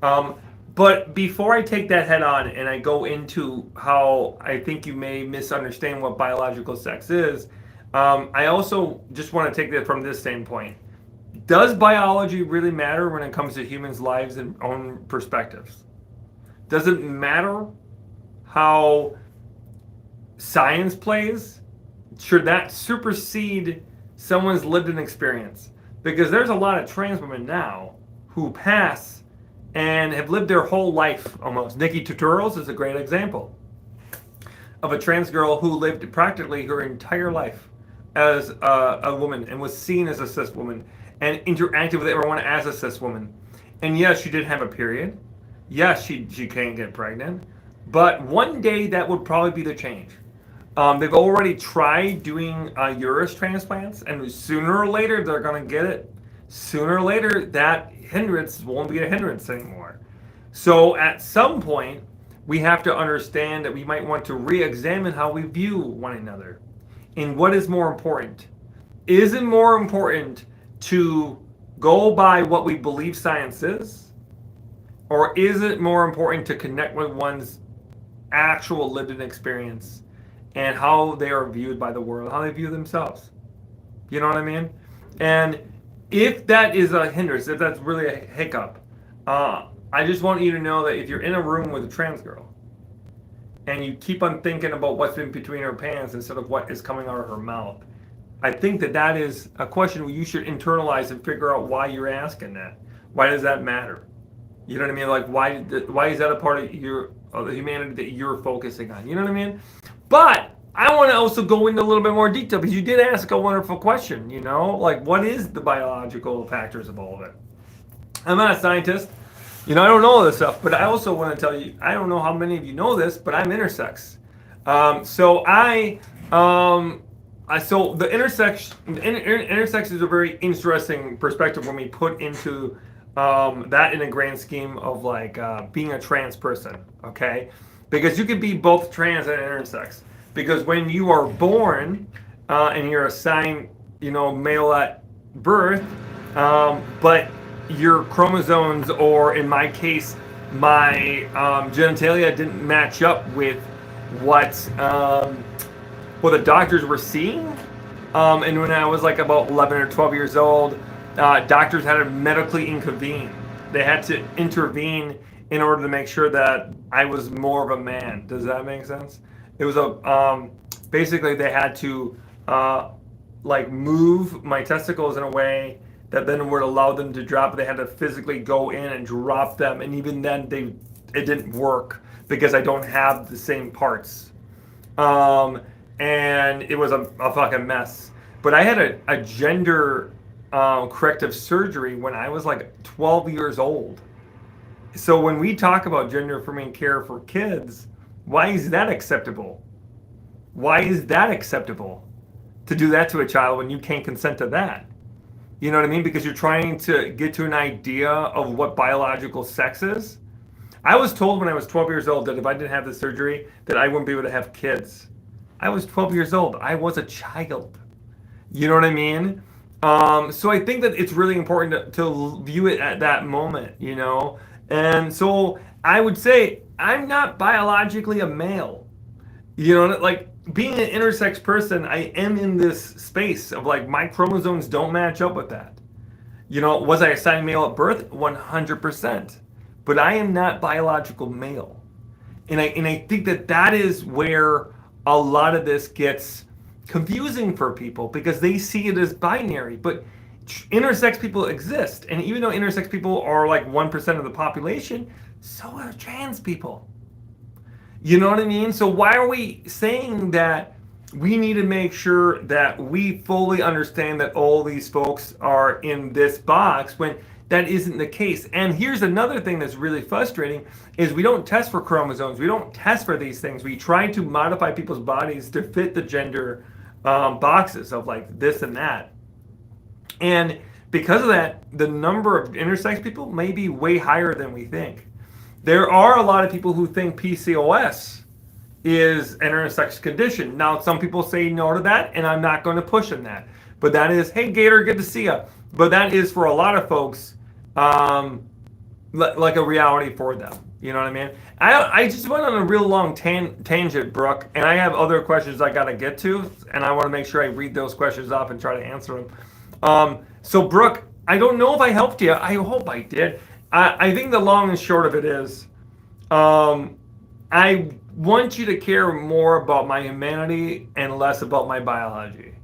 Um, but before I take that head on and I go into how I think you may misunderstand what biological sex is, I also just want to take it from this standpoint. Does biology really matter when it comes to humans' lives and own perspectives? Does it matter how science plays? Should that supersede someone's lived in experience? Because there's a lot of trans women now who pass and have lived their whole life almost. Nikki Tutorials is a great example of a trans girl who lived practically her entire life as a woman and was seen as a cis woman and interacted with everyone as a cis woman. And yes, she did have a period. Yes, she can get pregnant. But one day that would probably be the change. They've already tried doing uterus transplants, and sooner or later they're going to get it. Sooner or later, that hindrance won't be a hindrance anymore. So at some point, we have to understand that we might want to re-examine how we view one another. And what is more important? Is it more important to go by what we believe science is? Or is it more important to connect with one's actual lived experience and how they are viewed by the world, how they view themselves? You know what I mean? And if that is a hindrance, if that's really a hiccup, I just want you to know that if you're in a room with a trans girl and you keep on thinking about what's in between her pants instead of what is coming out of her mouth, I think that that is a question you should internalize and figure out why you're asking that. Why does that matter? You know what I mean? Like, why is that a part of the humanity that you're focusing on? You know what I mean? But I want to also go into a little bit more detail because you did ask a wonderful question, like what is the biological factors of all of it? I'm not a scientist. I don't know all this stuff, but I also want to tell you, I don't know how many of you know this, but I'm intersex. So the intersex is a very interesting perspective when we put into that in a grand scheme of like being a trans person, okay? Because you could be both trans and intersex. Because when you are born and you're assigned, male at birth, but your chromosomes, or in my case, my genitalia didn't match up with what the doctors were seeing. And when I was like about 11 or 12 years old, doctors had to medically intervene. They had to intervene in order to make sure that I was more of a man. Does that make sense? It was basically they had to move my testicles in a way that then would allow them to drop. They had to physically go in and drop them, and even then it didn't work because I don't have the same parts. And it was a fucking mess. But I had a gender corrective surgery when I was like 12 years old. So when we talk about gender affirming care for kids, why is that acceptable? Why is that acceptable to do that to a child when you can't consent to that? You know what I mean? Because you're trying to get to an idea of what biological sex is. I was told when I was 12 years old that if I didn't have the surgery, that I wouldn't be able to have kids. I was 12 years old. I was a child. You know what I mean? So I think that it's really important to view it at that moment, And so I would say I'm not biologically a male. Like being an intersex person, I am in this space of like my chromosomes don't match up with that. Was I assigned male at birth? 100%. But I am not biological male. And I think that is where a lot of this gets confusing for people because they see it as binary. But intersex people exist, and even though intersex people are like 1% of the population, so are trans people. You know what I mean? So why are we saying that we need to make sure that we fully understand that all these folks are in this box when that isn't the case? And here's another thing that's really frustrating is we don't test for chromosomes. We don't test for these things. We try to modify people's bodies to fit the gender boxes of like this and that. And because of that, the number of intersex people may be way higher than we think. There are a lot of people who think PCOS is an intersex condition. Now, some people say no to that, and I'm not going to push on that. But that is, hey, Gator, good to see you. But that is, for a lot of folks, like a reality for them. You know what I mean? I just went on a real long tangent, Brooke, and I have other questions I got to get to, and I want to make sure I read those questions up and try to answer them. So, Brooke, I don't know if I helped you. I hope I did. I think the long and short of it is, I want you to care more about my humanity and less about my biology.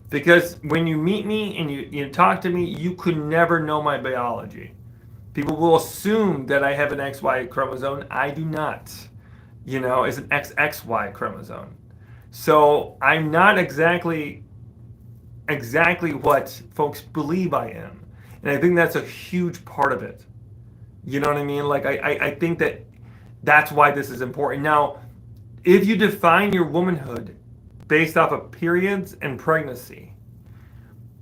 Because when you meet me and you talk to me, you could never know my biology. People will assume that I have an XY chromosome. I do not. You know, it's an XXY chromosome. So I'm not exactly what folks believe I am. And I think that's a huge part of it. You know what I mean? Like, I think that that's why this is important. Now, if you define your womanhood based off of periods and pregnancy,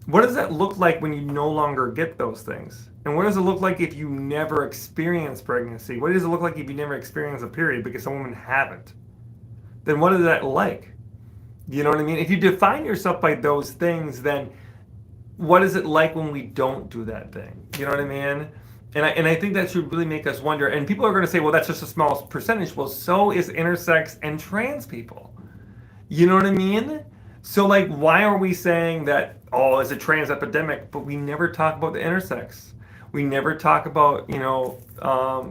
what does that look like when you no longer get those things? And what does it look like if you never experience pregnancy? What does it look like if you never experience a period because some women haven't? Then what is that like? You know what I mean? If you define yourself by those things, then what is it like when we don't do that thing? You know what I mean? And I think that should really make us wonder. And people are going to say, well, that's just a small percentage. Well, so is intersex and trans people. You know what I mean? So, like, why are we saying that, oh, it's a trans epidemic, but we never talk about the intersex? We never talk about, you know,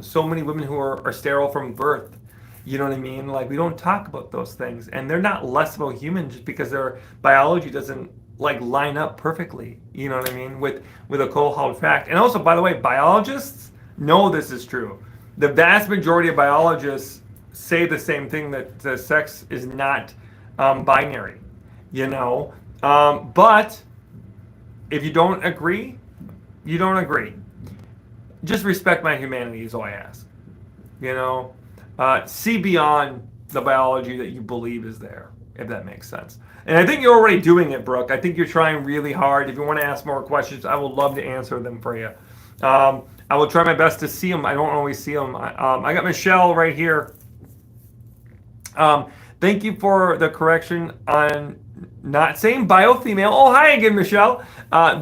so many women who are sterile from birth. You know what I mean? Like, we don't talk about those things. And they're not less of a human just because their biology doesn't like line up perfectly, you know what I mean, with a cold hard fact. And also, by the way, biologists know this is true. The vast majority of biologists say the same thing, that the sex is not binary, you know. But if you don't agree, you don't agree. Just respect my humanity is all I ask. You know, see beyond the biology that you believe is there, if that makes sense. And I think you're already doing it, Brooke. I think you're trying really hard. If you want to ask more questions, I will love to answer them for you. I will try my best to see them. I don't always see them. I got Michelle right here. Thank you for the correction on not saying biofemale. Oh, hi again, Michelle.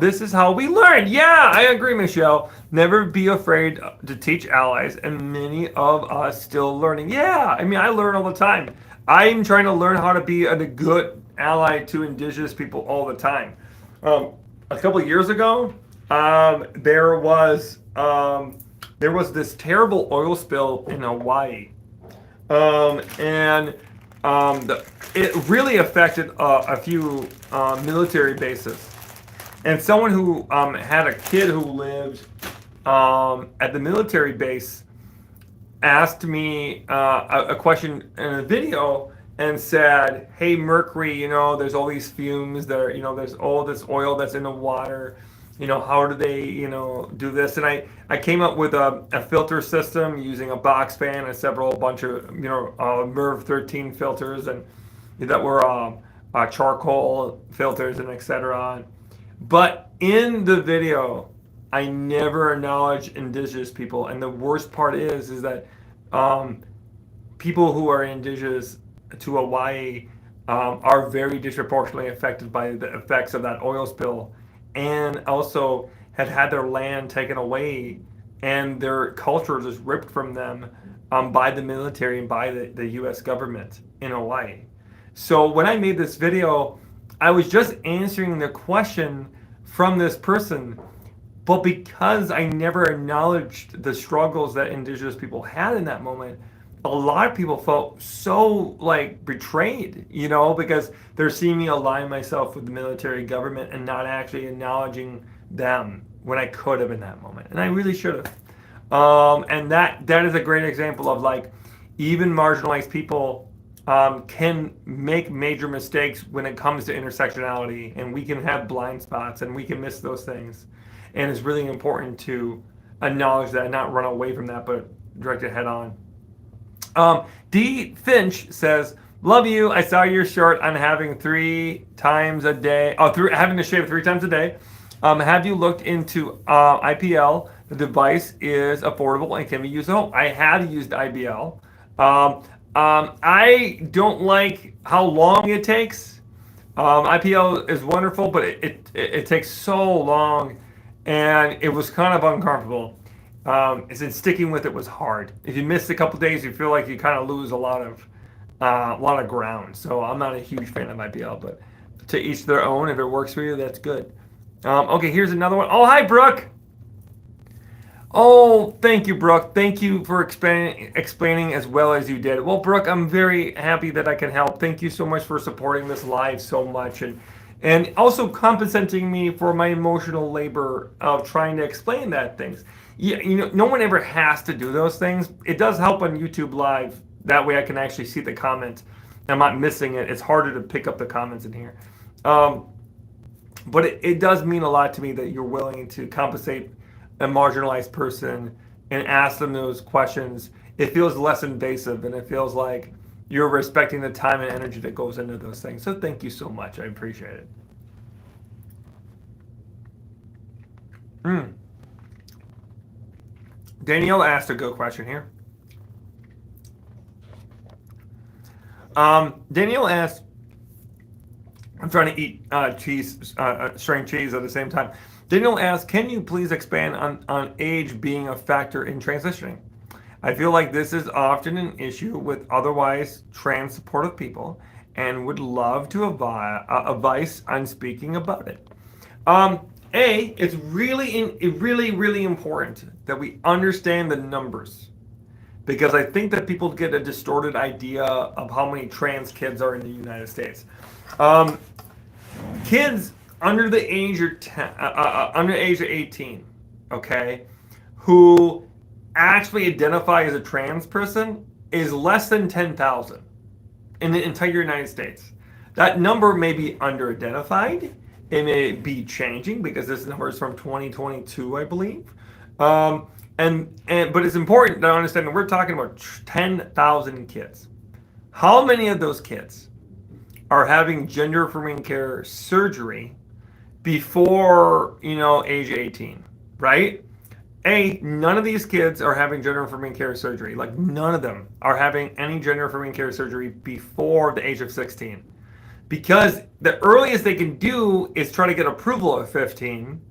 This is how we learn. Yeah, I agree, Michelle. Never be afraid to teach allies, and many of us still learning. Yeah, I mean, I learn all the time. I'm trying to learn how to be a good ally to indigenous people all the time. A couple of years ago, there was this terrible oil spill in Hawaii, and it really affected a few military bases. And someone who had a kid who lived at the military base asked me a question in a video and said, hey, Mercury, you know, there's all these fumes that are, you know, there's all this oil that's in the water. You know, how do they, you know, do this? And I came up with a filter system using a box fan and a bunch of, you know, MERV 13 filters, and that were charcoal filters and etc. But in the video, I never acknowledge indigenous people. And the worst part is that people who are indigenous to Hawaii are very disproportionately affected by the effects of that oil spill, and also had their land taken away and their culture just ripped from them by the military and by the U.S. government in Hawaii. So when I made this video, I was just answering the question from this person, but because I never acknowledged the struggles that indigenous people had in that moment, a lot of people felt so like betrayed, you know, because they're seeing me align myself with the military government and not actually acknowledging them when I could have in that moment, and I really should have. And that is a great example of like even marginalized people can make major mistakes when it comes to intersectionality, and we can have blind spots and we can miss those things. And it's really important to acknowledge that and not run away from that, but direct it head on. D. Finch says, "Love you. I saw your short on having 3 times a day. Having to shave 3 times a day. Have you looked into IPL? The device is affordable and can be used at home." I have used IBL. I don't like how long it takes. IPL is wonderful, but it takes so long, and it was kind of uncomfortable. Sticking with it was hard. If you miss a couple days, you feel like you kind of lose a lot of ground. So I'm not a huge fan of IPL, but to each their own. If it works for you, that's good. Okay, here's another one. Oh, hi, Brooke. Oh, thank you, Brooke. Thank you for explaining as well as you did. Well, Brooke, I'm very happy that I can help. Thank you so much for supporting this live so much, and also compensating me for my emotional labor of trying to explain that things. Yeah, no one ever has to do those things. It does help on YouTube Live. That way I can actually see the comments. I'm not missing it. It's harder to pick up the comments in here. But it does mean a lot to me that you're willing to compensate a marginalized person and ask them those questions. It feels less invasive, and it feels like you're respecting the time and energy that goes into those things. So thank you so much. I appreciate it. Danielle asked a good question here. Danielle asked, I'm trying to eat string cheese at the same time. Daniel asks, can you please expand on age being a factor in transitioning? I feel like this is often an issue with otherwise trans supportive people and would love to advice on speaking about it. It's really important that we understand the numbers, because I think that people get a distorted idea of how many trans kids are in the United States. Kids under the age of 18, okay, who actually identify as a trans person is less than 10,000 in the entire United States. That number may be under-identified. It may be changing because this number is from 2022, I believe. But it's important to understand that we're talking about 10,000 kids. How many of those kids are having gender-affirming care surgery before, age 18, right? None of these kids are having gender-affirming care surgery. Like, none of them are having any gender-affirming care surgery before the age of 16. Because the earliest they can do is try to get approval at 15,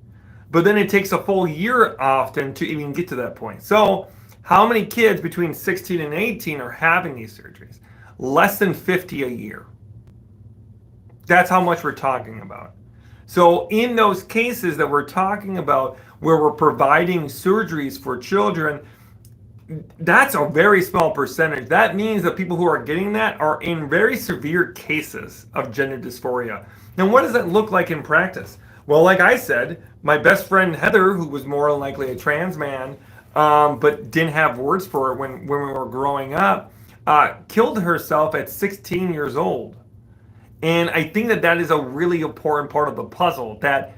but then it takes a full year often to even get to that point. So how many kids between 16 and 18 are having these surgeries? Less than 50 a year. That's how much we're talking about. So in those cases that we're talking about where we're providing surgeries for children, that's a very small percentage. That means that people who are getting that are in very severe cases of gender dysphoria. Now, what does that look like in practice? Well, like I said, my best friend Heather, who was more than likely a trans man, but didn't have words for it when we were growing up, killed herself at 16 years old. And I think that is a really important part of the puzzle, that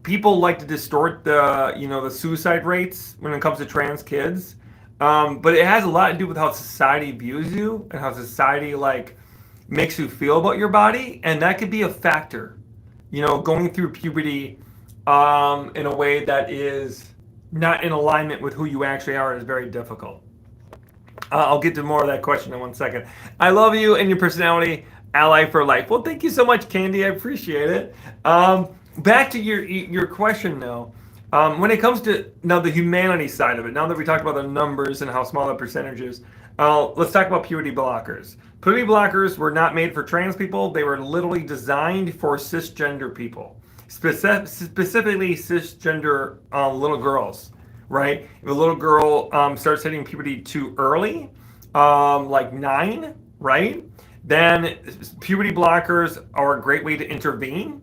people like to distort the suicide rates when it comes to trans kids. But it has a lot to do with how society views you and how society makes you feel about your body. And that could be a factor, going through puberty in a way that is not in alignment with who you actually are is very difficult. I'll get to more of that question in 1 second. I love you and your personality. Ally for life. Well, thank you so much, Candy. I appreciate it. Back to your question, though. When it comes to now the humanity side of it, now that we talked about the numbers and how small the percentage is, let's talk about puberty blockers. Puberty blockers were not made for trans people. They were literally designed for cisgender people, specifically cisgender little girls, right? If a little girl starts hitting puberty too early, like 9, right? Then puberty blockers are a great way to intervene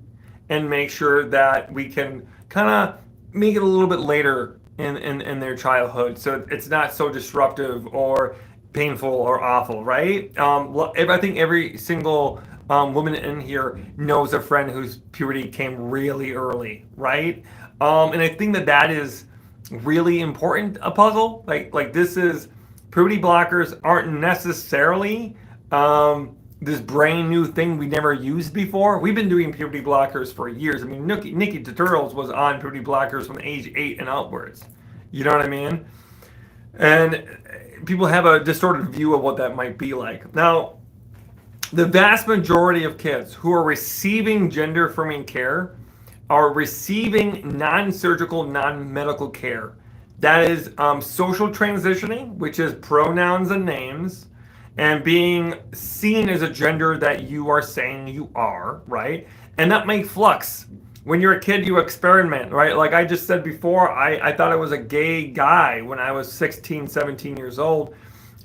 and make sure that we can kind of make it a little bit later in their childhood, so it's not so disruptive or painful or awful, right? I think every single woman in here knows a friend whose puberty came really early, right? And I think that that is really important, a puzzle. Like this is, puberty blockers aren't necessarily this brand new thing we never used before. We've been doing puberty blockers for years. I mean, Nikki Tutorials was on puberty blockers from age 8 and outwards. You know what I mean? And people have a distorted view of what that might be like. Now, the vast majority of kids who are receiving gender affirming care are receiving non-surgical, non-medical care. That is social transitioning, which is pronouns and names, and being seen as a gender that you are saying you are, right? And that may flux. When you're a kid, you experiment, right? Like I just said before, I thought I was a gay guy when I was 16, 17 years old.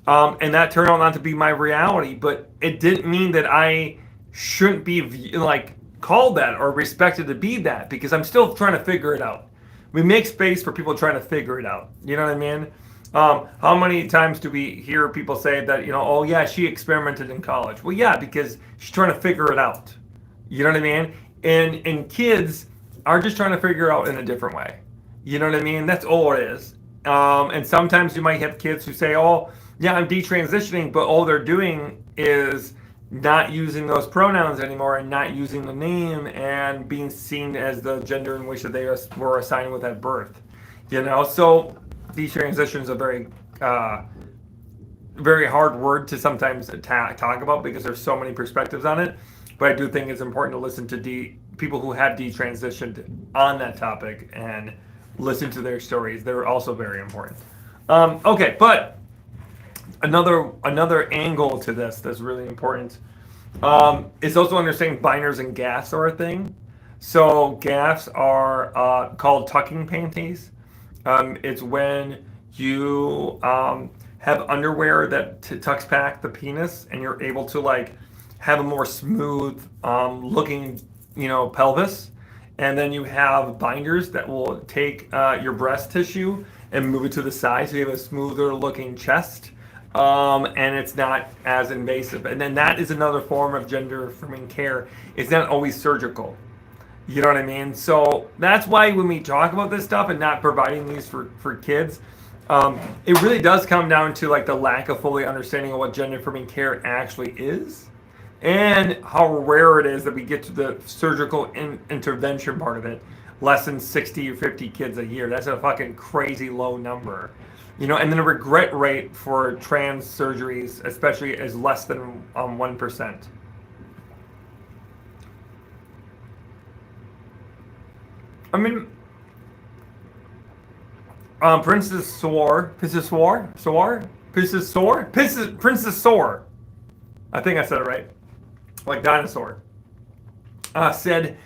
And that turned out not to be my reality, but it didn't mean that I shouldn't be like called that or respected to be that, because I'm still trying to figure it out. We make space for people trying to figure it out. You know what I mean? How many times do we hear people say that, you know, oh yeah, she experimented in college? Well, yeah, because she's trying to figure it out. You know what I mean? And kids are just trying to figure out in a different way. You know what I mean? That's all it is. And sometimes you might have kids who say, oh, yeah, I'm detransitioning, but all they're doing is not using those pronouns anymore and not using the name and being seen as the gender in which they were assigned with at birth. You know, so detransition is a very, very hard word to sometimes talk about because there's so many perspectives on it. But I do think it's important to listen to people who have detransitioned on that topic and listen to their stories. They're also very important. Okay, but another angle to this that's really important is also understanding binders and gaffs are a thing. So gaffs are called tucking panties. It's when you have underwear that tucks back the penis, and you're able to like have a more smooth looking, you know, pelvis. And then you have binders that will take your breast tissue and move it to the side, so you have a smoother looking chest. And it's not as invasive. And then that is another form of gender affirming care. It's not always surgical. You know what I mean? So that's why when we talk about this stuff and not providing these for kids, it really does come down to like the lack of fully understanding of what gender affirming care actually is, and how rare it is that we get to the surgical intervention part of it. Less than 60 or 50 kids a year. That's a fucking crazy low number. You know, and then the regret rate for trans surgeries, especially, is less than 1%. I mean, Princess Soar, I think I said it right, like dinosaur, said,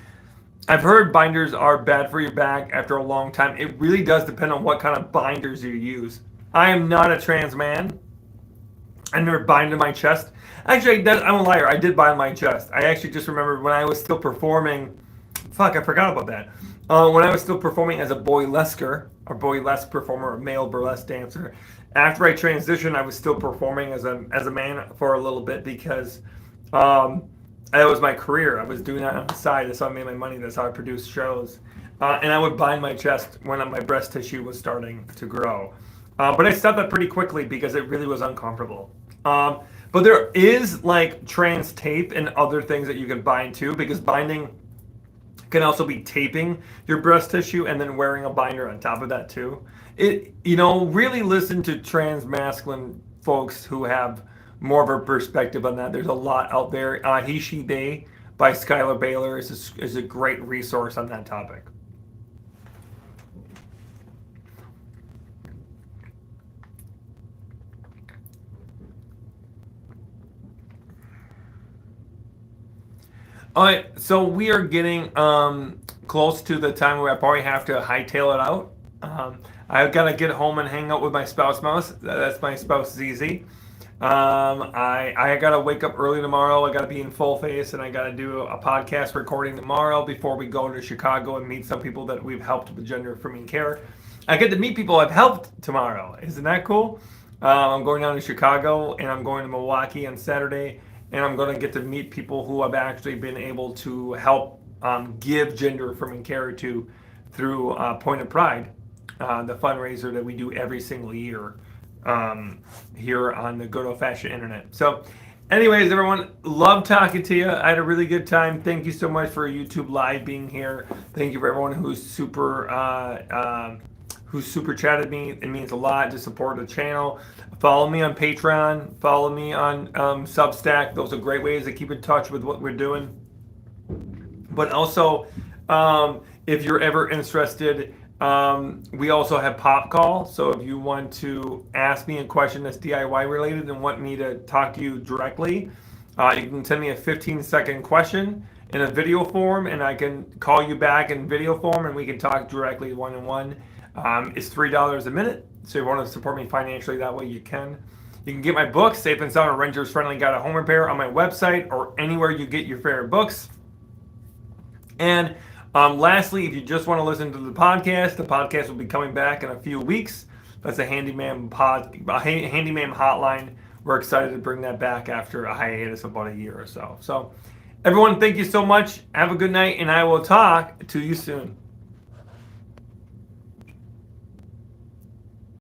I've heard binders are bad for your back after a long time. It really does depend on what kind of binders you use. I am not a trans man. I never binded my chest. Actually, I'm a liar. I did bind my chest. I actually just remembered when I was still performing. Fuck, I forgot about that. When I was still performing as a boylesque performer, a male burlesque dancer. After I transitioned, I was still performing as a man for a little bit because that was my career. I was doing that on the side. That's how I made my money. That's how I produced shows. And I would bind my chest when my breast tissue was starting to grow. But I stopped that pretty quickly because it really was uncomfortable. But there is like trans tape and other things that you can bind too, because binding can also be taping your breast tissue and then wearing a binder on top of that too. Really listen to trans masculine folks who have more of a perspective on that. There's a lot out there. He, She, They by Skylar Baylor is a great resource on that topic. All right, so we are getting close to the time where I probably have to hightail it out. I've got to get home and hang out with my spouse Mouse. That's my spouse ZZ. I gotta wake up early tomorrow. I gotta be in full face, and I gotta do a podcast recording tomorrow before we go to Chicago and meet some people that we've helped with gender affirming care. I get to meet people I've helped tomorrow. Isn't that cool? I'm going down to Chicago, and I'm going to Milwaukee on Saturday, and I'm going to get to meet people who I've actually been able to help give gender affirming care to through Point of Pride, the fundraiser that we do every single year here on the good old fashioned internet. So, anyways, everyone, love talking to you. I had a really good time. Thank you so much for YouTube Live being here. Thank you for everyone who's super chatted me. It means a lot to support the channel. Follow me on Patreon. Follow me on Substack. Those are great ways to keep in touch with what we're doing. But also, if you're ever interested, we also have Pop Call. So if you want to ask me a question that's DIY related and want me to talk to you directly, you can send me a 15-second question in a video form, and I can call you back in video form, and we can talk directly one-on-one. It's $3 a minute. So if you want to support me financially that way, you can. You can get my book, Safe and Sound, a Ranger's Friendly Guide to Home Repair, on my website or anywhere you get your favorite books. And lastly, if you just want to listen to the podcast will be coming back in a few weeks. That's a handyman hotline. We're excited to bring that back after a hiatus of about a year or so. So, everyone, thank you so much. Have a good night, and I will talk to you soon.